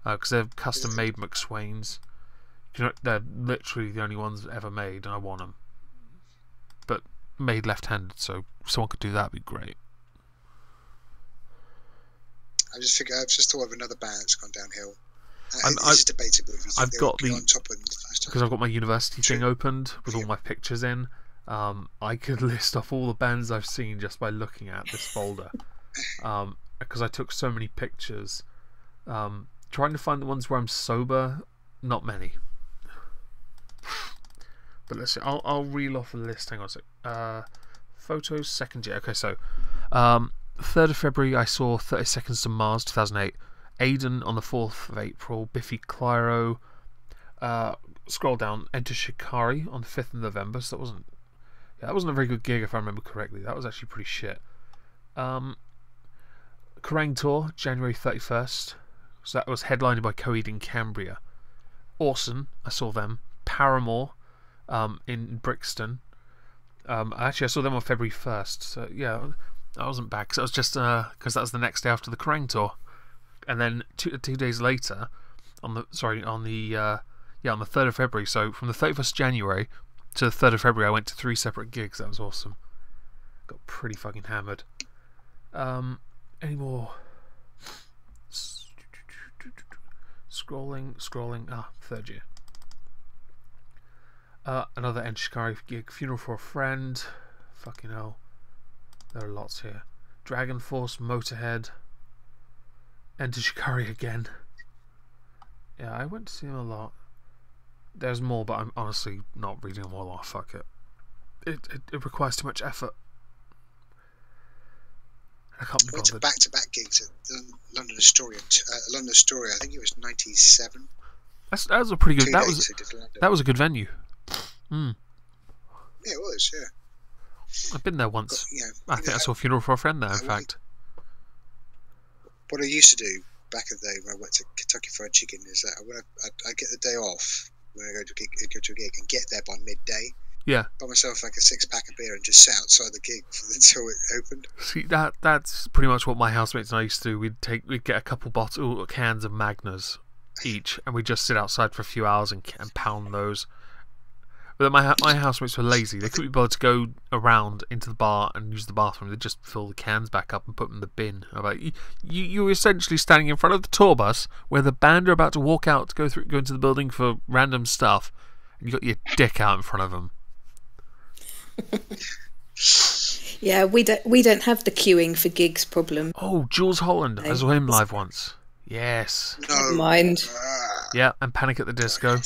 because they're custom-made McSwains. You know, they're literally the only ones ever made, and I want them. But made left-handed, so if someone could do that, would be great. I just thought of another band that's gone downhill. This is debatable if you think they would be on top of them the first time. Because I've got my university thing opened with all my pictures in. I could list off all the bands I've seen just by looking at this folder. Because I took so many pictures. Trying to find the ones where I'm sober, not many. But let's see. I'll reel off a list. Hang on a sec. Photos, second year. Okay, so 3rd of February I saw 30 Seconds to Mars 2008. Aiden on the 4th of April. Biffy Clyro. Scroll down. Enter Shikari on the 5th of November. So that wasn't a very good gig if I remember correctly. That was actually pretty shit. Kerrang Tour January 31st. So that was headlined by Coheed in Cambria. Orson, I saw them. Paramore in Brixton. Actually, I saw them on February 1st. So yeah, that wasn't bad because that was just because that was the next day after the Kerrang tour. And then 2 days later, on the 3rd of February. So from the 31st January to the 3rd of February, I went to 3 separate gigs. That was awesome. Got pretty fucking hammered. Any more? Scrolling. 3rd year. Another Enshikari gig. Funeral for a Friend. Fucking hell. There are lots here. Dragon Force, Motorhead. Enter Shikari again. Yeah, I went to see him a lot. There's more, but I'm honestly not reading them all off. Fuck it. It requires too much effort. I can't be bothered. I went to back-to-back gigs at London Astoria. I think it was 97. That was a pretty good. That was a good venue. Yeah, it was. Yeah. I've been there once. I think I saw a Funeral for a Friend there. In fact. What I used to do back in the day when I went to Kentucky Fried Chicken is that I get the day off when I go to a gig and get there by midday. Yeah. Buy myself like a 6-pack of beer and just sit outside the gig until it opened. See, that's pretty much what my housemates and I used to do. We'd get a couple cans of Magners each, and we just sit outside for a few hours and pound those. But my housemates were lazy. They couldn't be bothered to go around into the bar and use the bathroom. They just fill the cans back up and put them in the bin. I'm like, you're essentially standing in front of the tour bus where the band are about to walk out to go into the building for random stuff, and you got your dick out in front of them. Yeah, we don't have the queuing for gigs problem. Oh, Jules Holland. I saw him live once. Yes. Never mind. Yeah, and Panic at the Disco.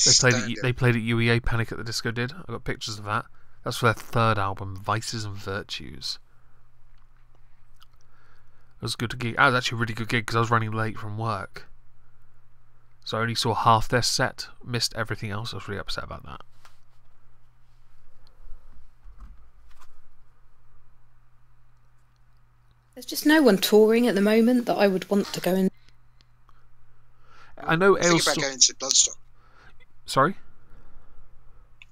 They played at UEA. Panic at the Disco did. I got pictures of that. That's for their third album, Vices and Virtues. It was a good gig. That was actually a really good gig because I was running late from work, so I only saw half their set. Missed everything else. I was really upset about that. There's just no one touring at the moment that I would want to go in. I know Think about going to Bloodstock. Sorry?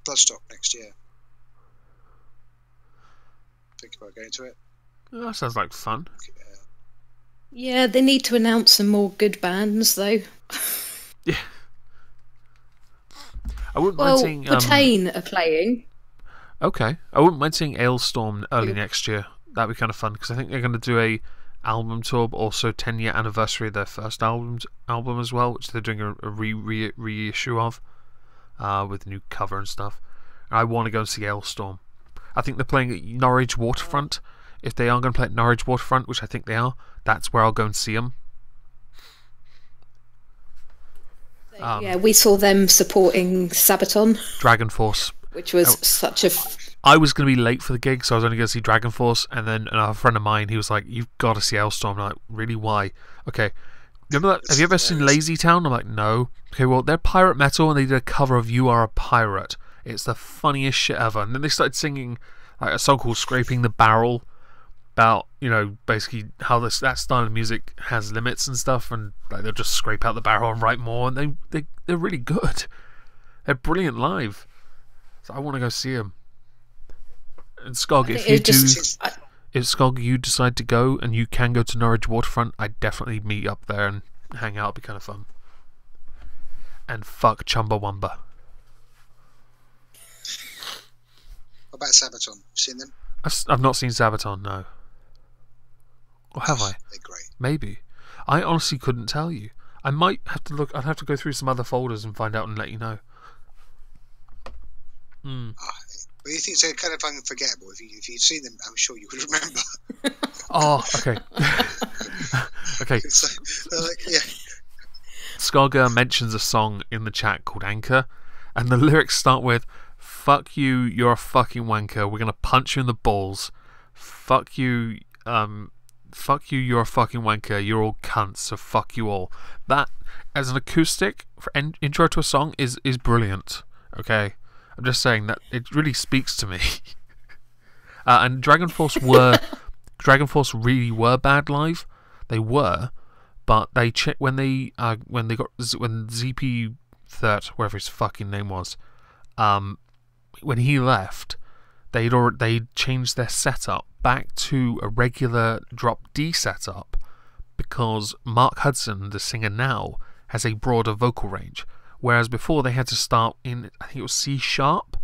Bloodstock next year. Think about going to it. Oh, that sounds like fun. Yeah, they need to announce some more good bands, though. Yeah. I wouldn't mind seeing... Patron are playing. Okay. I wouldn't mind seeing Ailstorm early next year. That'd be kind of fun, because I think they're going to do a album tour, but also 10-year anniversary of their first album as well, which they're doing a reissue of, with a new cover and stuff. And I want to go and see Ailstorm. I think they're playing at Norwich Waterfront. If they are going to play at Norwich Waterfront, which I think they are, that's where I'll go and see them. Yeah, we saw them supporting Sabaton. Dragon Force. Which was such a... I was going to be late for the gig, so I was only going to see Dragon Force, and then another friend of mine, he was like, "You've got to see Ailstorm." I'm like, "Really? Why?" Okay. Remember that? Have you ever seen Lazy Town? I'm like, "No." Okay, well, they're pirate metal, and they did a cover of "You Are a Pirate." It's the funniest shit ever. And then they started singing like a song called "Scraping the Barrel," about, you know, basically how that style of music has limits and stuff, and like they'll just scrape out the barrel and write more, and they're really good. They're brilliant live. So I want to go see them. And Skog, if Skog, you decide to go and you can go to Norwich Waterfront, I'd definitely meet up there and hang out. It'd be kind of fun. And fuck Chumbawamba. What about Sabaton? You seen them? I've not seen Sabaton, no. Or have I? They're great. Maybe. I honestly couldn't tell you. I might have to look. I'd have to go through some other folders and find out and let you know. But you think they're kind of unforgettable. If you'd seen them, I'm sure you would remember. Oh, okay. Okay. Yeah. Skog mentions a song in the chat called Anchor, and the lyrics start with, "Fuck you, you're a fucking wanker. We're gonna punch you in the balls. Fuck you, you're a fucking wanker. You're all cunts, so fuck you all." That, as an acoustic for intro to a song, is brilliant. Okay. I'm just saying that it really speaks to me. And Dragon Force really were bad live. They were, but when ZP Third, whatever his fucking name was, when he left, they'd changed their setup back to a regular drop D setup, because Mark Hudson, the singer now, has a broader vocal range. Whereas before they had to start in, I think it was C sharp,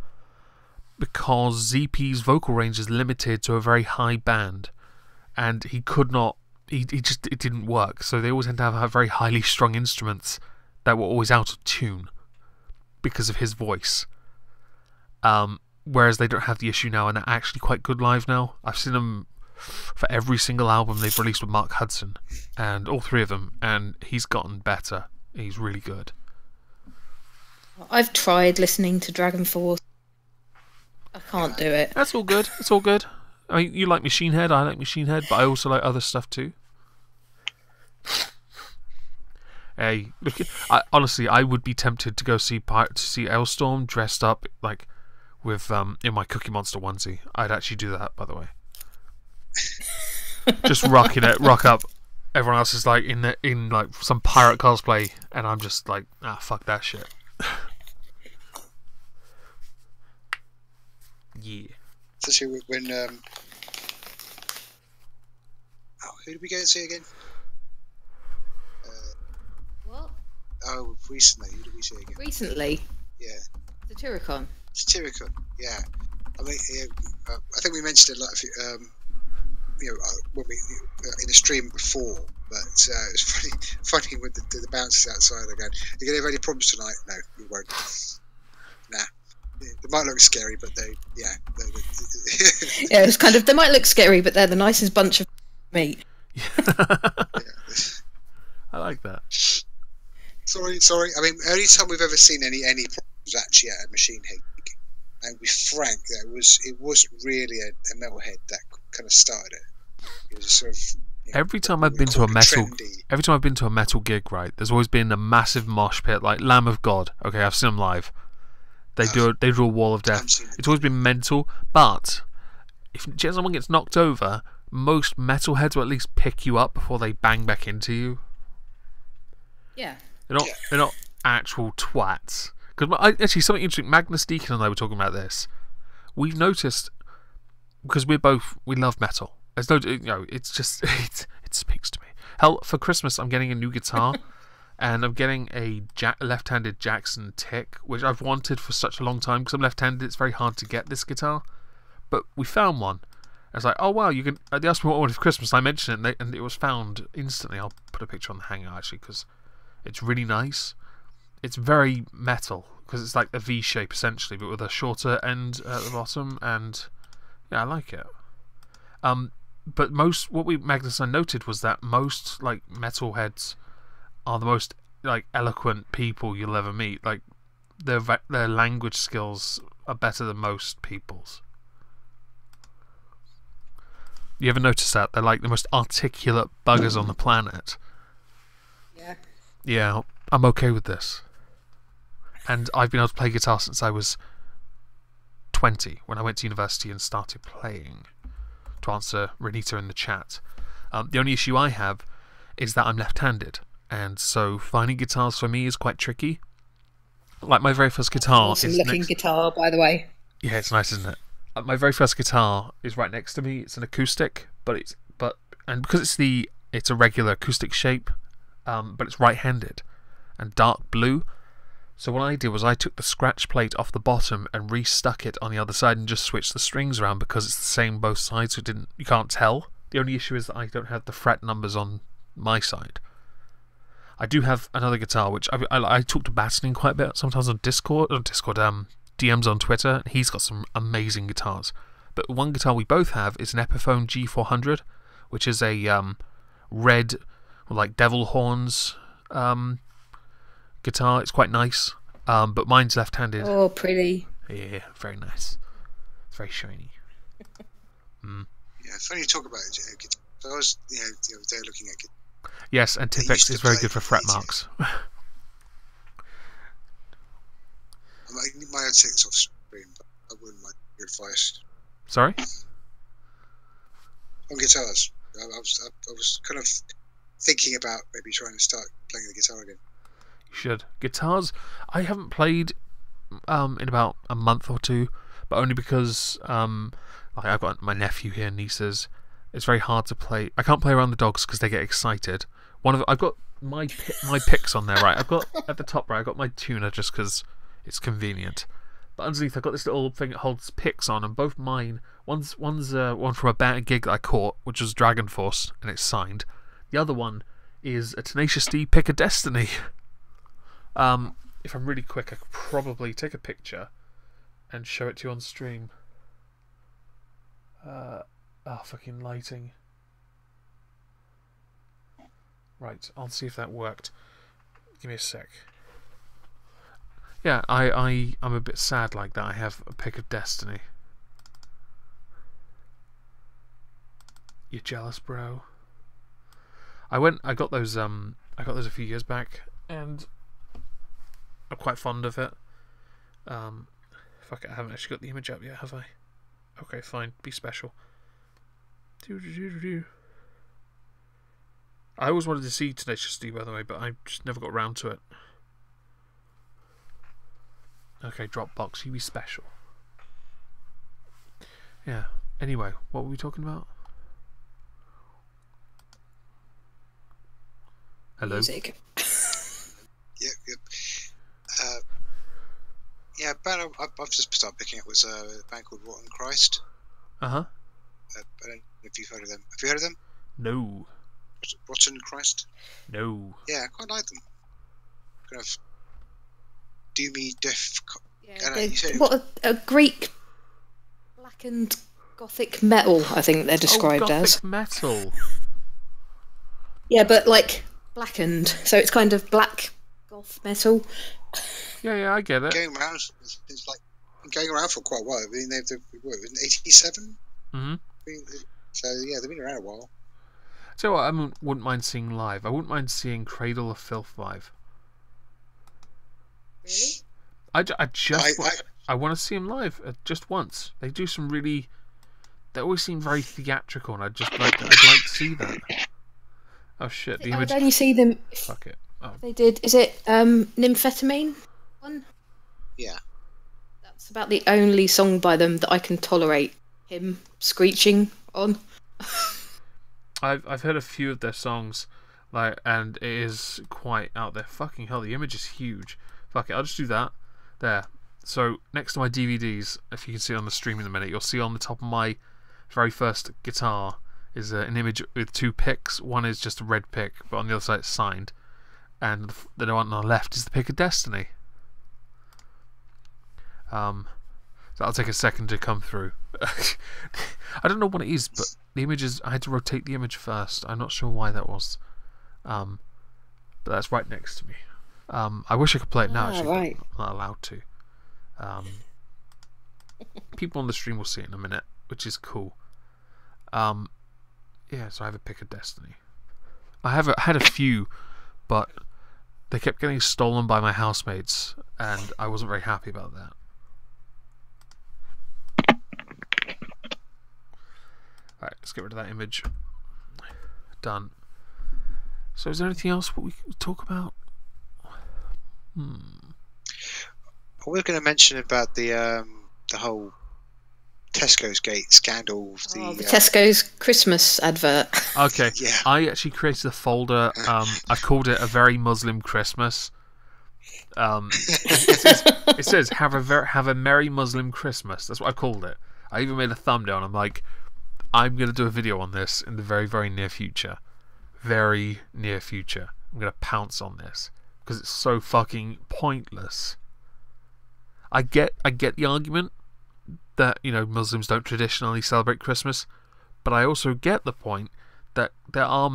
because ZP's vocal range is limited to a very high band, and he could not, it didn't work. So they always had to have very highly strung instruments that were always out of tune because of his voice. Whereas they don't have the issue now, and they're actually quite good live now. I've seen them for every single album they've released with Mark Hudson, and all three of them, and he's gotten better. He's really good. I've tried listening to Dragon Force. I can't do it. That's all good. It's all good. I mean, you like Machine Head, I like Machine Head, but I also like other stuff too. Hey, look, honestly, I would be tempted to go see Ailstorm dressed up like with in my Cookie Monster onesie. I'd actually do that, by the way. Just rock up. Everyone else is like in like some pirate cosplay, and I'm just like, fuck that shit. Yeah. Especially when who did we go and see again? What? Oh, recently. Who did we see again? Recently, Yeah. the Tyricon. Satyricon. Yeah. I mean, I think we mentioned it like when we in a stream before, but it's funny with the bouncers outside again. You're gonna have any problems tonight? No, we won't. Nah. They might look scary, but Yeah, it's kind of, they might look scary, but they're the nicest bunch of meat. I like that. Sorry. I mean, only time we've ever seen any problems was actually at a machine head. And be frank, it wasn't really a metalhead that kind of started it. It was sort of every time I've been to a metal gig, right, there's always been a massive mosh pit, like Lamb of God. Okay, I've seen them live. They do a wall of death. It's always been mental, but if someone gets knocked over, most metalheads will at least pick you up before they bang back into you. Yeah. They're not actual twats. Because actually, something interesting. Magnus Deacon and I were talking about this. We've noticed, because we love metal. There's no, it's just it speaks to me. Hell, for Christmas I'm getting a new guitar, and I'm getting a left-handed Jackson Tick, which I've wanted for such a long time. Because I'm left-handed, it's very hard to get this guitar. But we found one. I was like, oh wow, you can. They asked me what I wanted for Christmas. I mentioned it, and it was found instantly. I'll put a picture on the hanger actually, because it's really nice. It's very metal because it's like a V shape essentially, but with a shorter end at the bottom, and yeah, I like it. But Magnus and I noted was that most like metalheads are the most like eloquent people you'll ever meet. Like their language skills are better than most people's. You ever notice that? They're like the most articulate buggers on the planet. Yeah. Yeah, I'm okay with this. And I've been able to play guitar since I was 20, when I went to university and started playing. To answer Renita in the chat. The only issue I have is that I'm left-handed. And so finding guitars for me is quite tricky. Like my very first guitar... Awesome looking guitar, by the way. Yeah, it's nice, isn't it? My very first guitar is right next to me. It's an acoustic, because it's a regular acoustic shape, but it's right-handed and dark blue. So what I did was I took the scratch plate off the bottom and restuck it on the other side and just switched the strings around because it's the same both sides. So you can't tell. The only issue is that I don't have the fret numbers on my side. I do have another guitar which I talk to Bastian quite a bit sometimes on Discord, DMs on Twitter. And he's got some amazing guitars. But one guitar we both have is an Epiphone G400, which is a red, like devil horns guitar. It's quite nice, but mine's left-handed. Oh, pretty. Yeah, very nice. It's very shiny. Yeah, it's funny you talk about it. I was the other day looking at it. Yes, and Tipex is very good for fret marks. My own six off screen, but I wouldn't mind your advice. Sorry? On guitars, I was kind of thinking about maybe trying to start playing the guitar again. You should. Guitars, I haven't played in about a month or two, but only because I've got my nephew here, nieces. It's very hard to play. I can't play around the dogs because they get excited. I've got my picks on there, right? I've got at the top right. I've got my tuner just because it's convenient. But underneath, I've got this little thing that holds picks on, and both mine. One's one from a gig that I caught, which was Dragon Force, and it's signed. The other one is a Tenacious D Pick of Destiny. If I'm really quick, I could probably take a picture and show it to you on stream. Fucking lighting. Right, I'll see if that worked. Give me a sec. Yeah, I'm a bit sad like that. I have a Pick of Destiny. You're jealous, bro. I got those a few years back, and I'm quite fond of it. Fuck it, I haven't actually got the image up yet, have I? Okay, fine. Be special. I always wanted to see Tenacious D, by the way, but I just never got around to it. Okay, Dropbox, you be special. Yeah. Anyway, what were we talking about? Hello? Music. Yep, yep. Yeah, band I've just started picking up was a band called Rotten Christ. Uh-huh. I don't know if you've heard of them. Have you heard of them? No. Rotten Christ? No. Yeah, I quite like them. Kind of doomy, death. What a Greek blackened gothic metal, I think they're described gothic Oh, as. metal. Yeah, but like blackened, so it's kind of black goth metal. Yeah, I get it. Going around, it's like going around for quite a while. I mean, they've what, in '87. Mm-hmm. So yeah, they've been around a while. So what, wouldn't mind seeing live. I wouldn't mind seeing Cradle of Filth live. Really? I want to see them live just once. They do some really. They always seem very theatrical, and I'd like to see that. Oh shit! The image. I'd only see them. Fuck it. Oh. They did. Is it Nymphetamine one? Yeah. That's about the only song by them that I can tolerate him screeching on. I've heard a few of their songs, and it is quite out there. Fucking hell, the image is huge. Fuck it, I'll just do that. There. So next to my DVDs, if you can see on the stream in a minute, you'll see on the top of my very first guitar is an image with two picks. One is just a red pick, but on the other side it's signed. And the one on the left is the pick of Destiny. So that'll take a second to come through. I don't know what it is, but the image is. I had to rotate the image first. I'm not sure why that was. But that's right next to me. I wish I could play it now. Actually, right. but I'm not allowed to. People on the stream will see it in a minute, which is cool. Yeah, so I have a pick of Destiny. I had a few, but they kept getting stolen by my housemates, and I wasn't very happy about that. Alright, let's get rid of that image. Done. So is there anything else we could talk about? I was going to mention about the whole Tesco's Gate scandal. The Tesco's Christmas advert. Okay. Yeah. I actually created a folder. I called it A Very Muslim Christmas. It says have a merry Muslim Christmas. That's what I called it. I even made a thumbnail, and I'm like, I'm going to do a video on this in the very, very near future. Very near future. I'm going to pounce on this because it's so fucking pointless. I get the argument that, you know, Muslims don't traditionally celebrate Christmas, but I also get the point that there are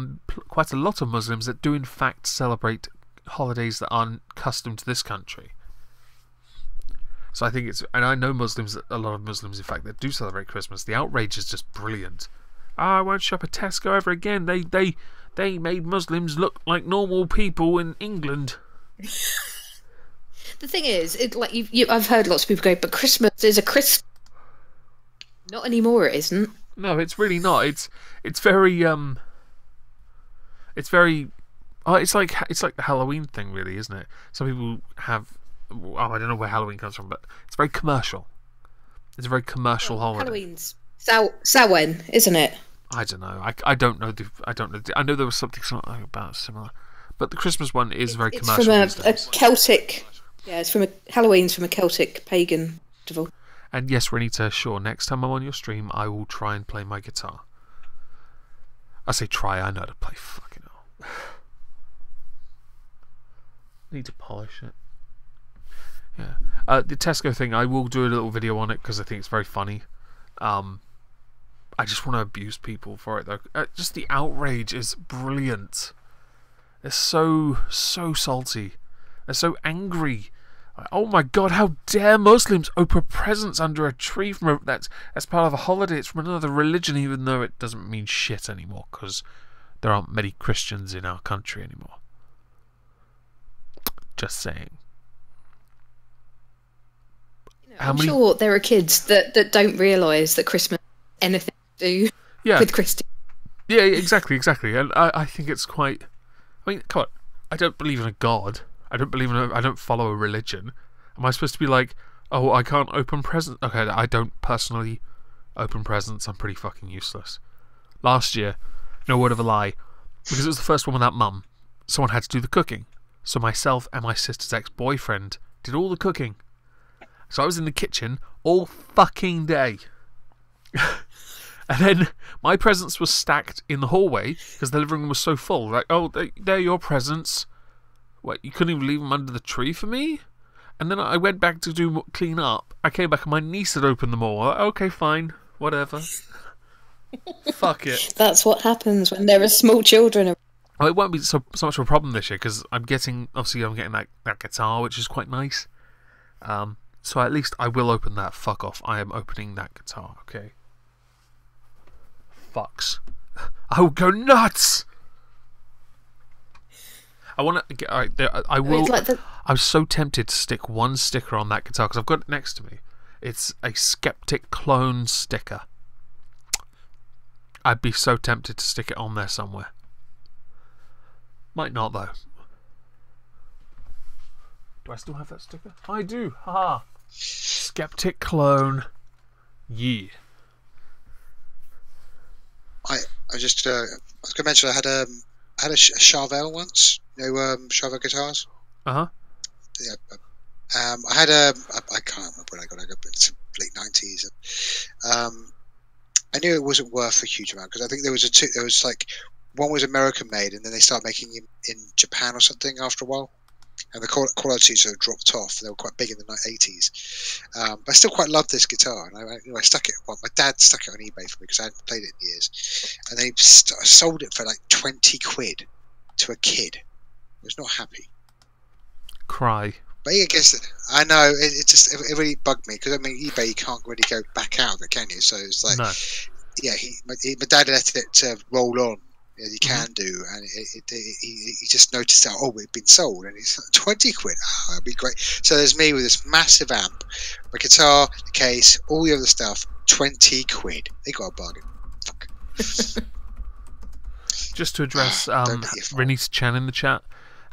quite a lot of Muslims that do in fact celebrate holidays that aren't custom to this country. So I think and I know a lot of Muslims in fact that do celebrate Christmas. The outrage is just brilliant. I won't shop at Tesco ever again. They made Muslims look like normal people in England. The thing is, I've heard lots of people go, but Christmas is a Christ. Not anymore, it isn't. No, it's really not. It's very it's very. Oh, it's like the Halloween thing, really, isn't it? Some people have. Oh, I don't know where Halloween comes from, but it's very commercial. It's a very commercial holiday. Halloween's Samhain, isn't it? I don't know. I don't know. I know there was something about similar, but the Christmas one is very commercial. It's from a Celtic. Yeah, Halloween's from a Celtic pagan festival. And yes, Renita, sure. Next time I'm on your stream, I will try and play my guitar. I say try. I know how to play. Fucking hell. Need to polish it. Yeah. The Tesco thing, I will do a little video on it because I think it's very funny. I just want to abuse people for it though. Just the outrage is brilliant. They're so salty. They're so angry. Oh my god, how dare Muslims open presents under a tree that's part of a holiday. It's from another religion, even though it doesn't mean shit anymore because there aren't many Christians in our country anymore. Just saying. I'm sure there are kids that don't realise that Christmas has anything to do with Christian. Yeah, exactly. And I think it's quite. I mean, come on. I don't believe in a god. I don't follow a religion. Am I supposed to be like, oh, I can't open presents? Okay, I don't personally open presents. I'm pretty fucking useless. Last year, no word of a lie, because it was the first one without mum, someone had to do the cooking. So myself and my sister's ex-boyfriend did all the cooking. So I was in the kitchen all fucking day. And then my presents were stacked in the hallway because the living room was so full. Like, oh, they're your presents. What, you couldn't even leave them under the tree for me? And then I went back to clean up. I came back and my niece had opened them all. Like, okay, fine. Whatever. Fuck it. That's what happens when there are small children. Well, it won't be so much of a problem this year because I'm getting that guitar, which is quite nice. So at least I will open that. Fuck off. I am opening that guitar, okay? Fucks. I will go nuts! I want to get... Alright, I will... I was so tempted to stick one sticker on that guitar because I've got it next to me. It's a Skeptic clone sticker. I'd be so tempted to stick it on there somewhere. Might not, though. Do I still have that sticker? I do. Haha. Skeptic clone. Yeah. I was going to mention I had a Charvel once. You know, Charvel guitars. Yeah. I had I can't remember when I got it. It's late 90s. I knew it wasn't worth a huge amount because I think there was like one was American made and then they started making them in Japan or something after a while. And the quality sort of dropped off. They were quite big in the 80s. But I still quite loved this guitar. And I stuck it. Well, my dad stuck it on eBay for me because I hadn't played it in years. And they sold it for like 20 quid to a kid. I was not happy. Cry. But I guess I know it really bugged me because I mean eBay you can't really go back out of it, can you? So it's like, no. Yeah, my dad let it roll on as he can do, and he just noticed that it'd been sold, and he's 20 quid. Oh, that'd be great. So there's me with this massive amp, my guitar, the case, all the other stuff, 20 quid. They got a bargain. Fuck. Just to address Renita Chan in the chat,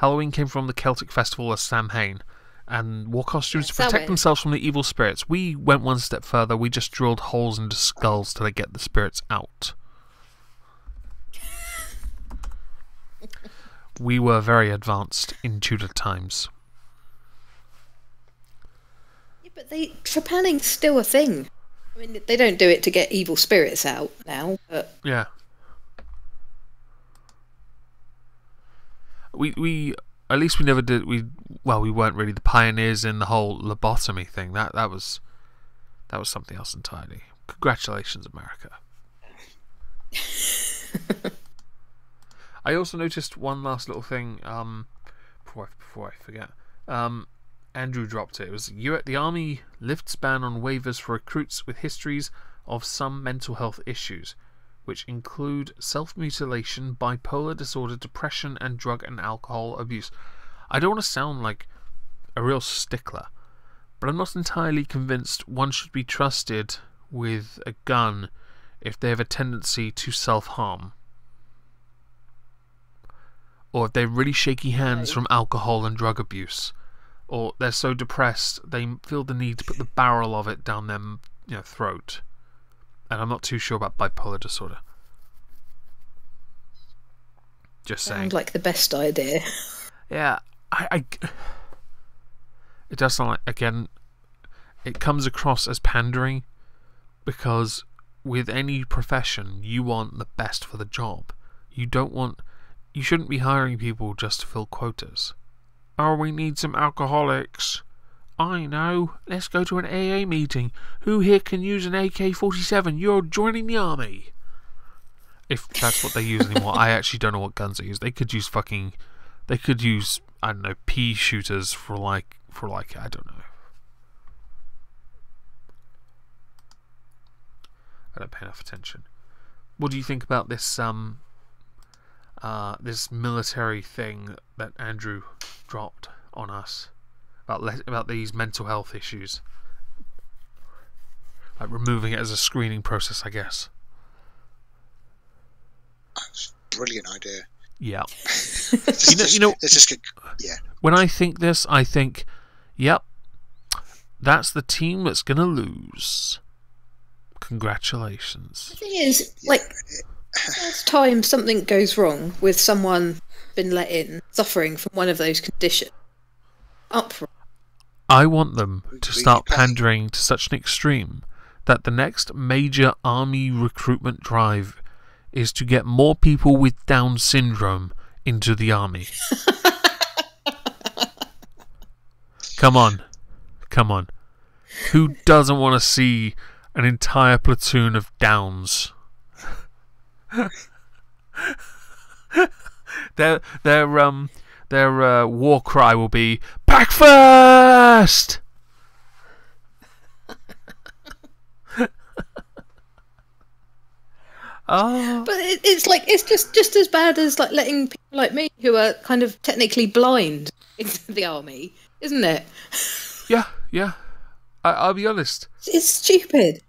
Halloween came from the Celtic festival of Samhain and wore costumes to protect themselves from the evil spirits. We went one step further. We just drilled holes into skulls till they get the spirits out. We were very advanced in Tudor times. Yeah, but trepanning's still a thing. I mean, they don't do it to get evil spirits out now, but... Yeah. We at least we never did. We weren't really the pioneers in the whole lobotomy thing. That was something else entirely. Congratulations, America. I also noticed one last little thing. Before I forget, Andrew dropped it. It was the Army lifts ban on waivers for recruits with histories of some mental health issues, which include self-mutilation, bipolar disorder, depression, and drug and alcohol abuse. I don't want to sound like a real stickler, but I'm not entirely convinced one should be trusted with a gun if they have a tendency to self-harm. Or if they're really shaky hands from alcohol and drug abuse. Or they're so depressed they feel the need to put the barrel of it down their throat. And I'm not too sure about bipolar disorder. Just saying. Sounds like the best idea. Yeah, it does sound like, again, it comes across as pandering because with any profession you want the best for the job. You shouldn't be hiring people just to fill quotas. Oh, we need some alcoholics. I know. Let's go to an AA meeting. Who here can use an AK-47? You're joining the army. If that's what they use anymore. I actually don't know what guns they use. They could use I don't know, pea shooters for I don't know. I don't pay enough attention. What do you think about this this military thing that Andrew dropped on us about these mental health issues? Like removing it as a screening process, I guess. That's a brilliant idea. Yeah. Let's just get, yeah. When I think this, I think, yep, that's the team that's going to lose. Congratulations. The thing is, like, first time something goes wrong with someone been let in suffering from one of those conditions. Uproar. I want them to Really start pay. pandering to such an extreme that the next major army recruitment drive is to get more people with Down syndrome into the army. Come on. Come on. Who doesn't want to see an entire platoon of Downs? Their war cry will be "Back first!" Oh, But it's just as bad as like letting people like me who are kind of technically blind into the army, isn't it? yeah. I'll be honest. It's stupid.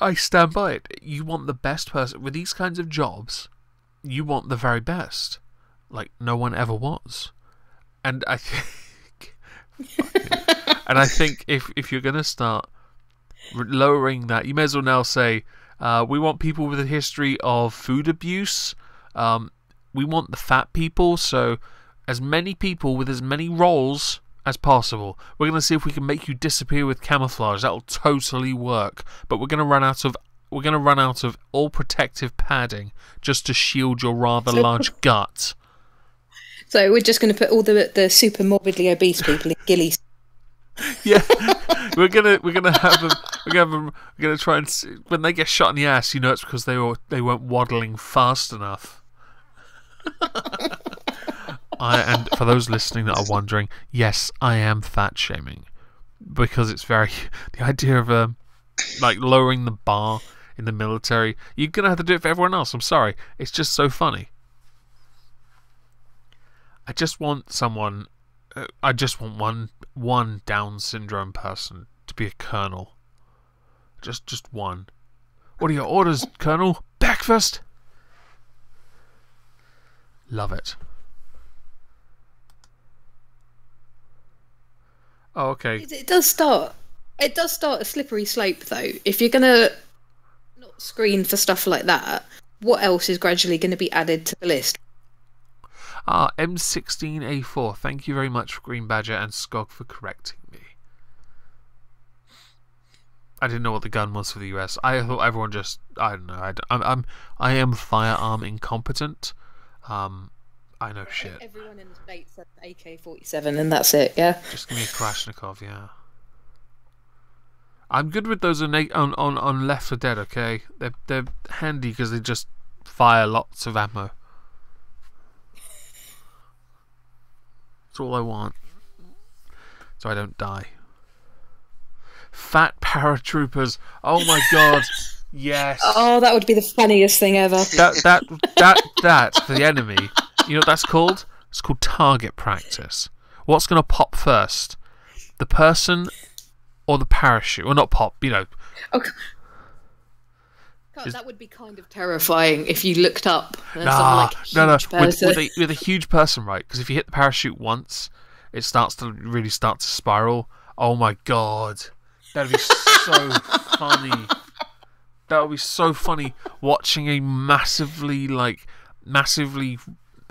I stand by it. You want the best person with these kinds of jobs. You want the very best, like no one ever was. And I think, if you're gonna start lowering that, you may as well now say, we want people with a history of food abuse. We want the fat people. So, as many people with as many roles as possible. We're going to see if we can make you disappear with camouflage. That'll totally work. But we're going to run out of all protective padding just to shield your rather large gut. So we're just going to put all the super morbidly obese people in ghillies. Yeah, we're gonna have them. We're gonna try and see, when they get shot in the ass, it's because they weren't waddling fast enough. And for those listening that are wondering, yes, I am fat shaming because it's the idea of like lowering the bar in the military. You're gonna have to do it for everyone else. I'm sorry, it's just so funny. I just want one Down syndrome person to be a colonel. Just one. What are your orders, Colonel? Breakfast. Love it. Oh, okay. It does start a slippery slope, though. If you're gonna not screen for stuff like that, what else is gradually going to be added to the list? M16A4. Thank you very much, Green Badger and Skog, for correcting me. I didn't know what the gun was for the US. I thought everyone just, I don't know. I am firearm incompetent. I know shit. Everyone in the States says AK-47, and that's it. Yeah. Just give me a Kalashnikov, yeah. I'm good with those on Left 4 Dead. Okay, they're handy because they just fire lots of ammo. That's all I want, so I don't die. Fat paratroopers. Oh my god. Yes. Oh, that would be the funniest thing ever. That for the enemy. You know what that's called? It's called target practice. What's going to pop first? The person or the parachute? Or not pop, Okay. God, that would be kind of terrifying if you looked up. No. Person. With a huge person, right? Because if you hit the parachute once, it starts to spiral. Oh my god. That'd be so funny. That would be so funny watching a massively,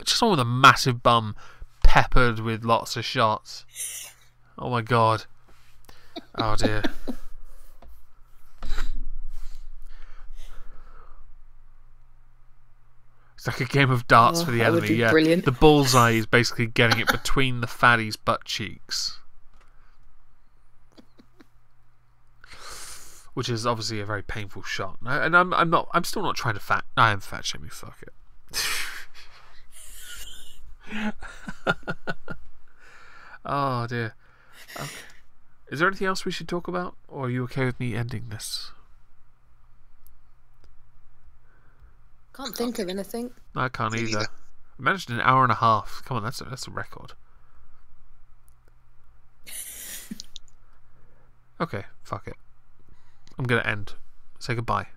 just someone with a massive bum peppered with lots of shots. Oh my god. Oh dear. It's like a game of darts for the enemy. Would be yeah, brilliant. The bullseye is basically getting it between the fatty's butt cheeks. Which is obviously a very painful shot. And I'm still not trying to I am fat shaming, fuck it. Oh dear. Okay. Is there anything else we should talk about? Or are you okay with me ending this? Can't think of anything. No, I can't either. I managed an hour and a half. Come on, that's a record. Okay, fuck it. I'm gonna end. Say goodbye.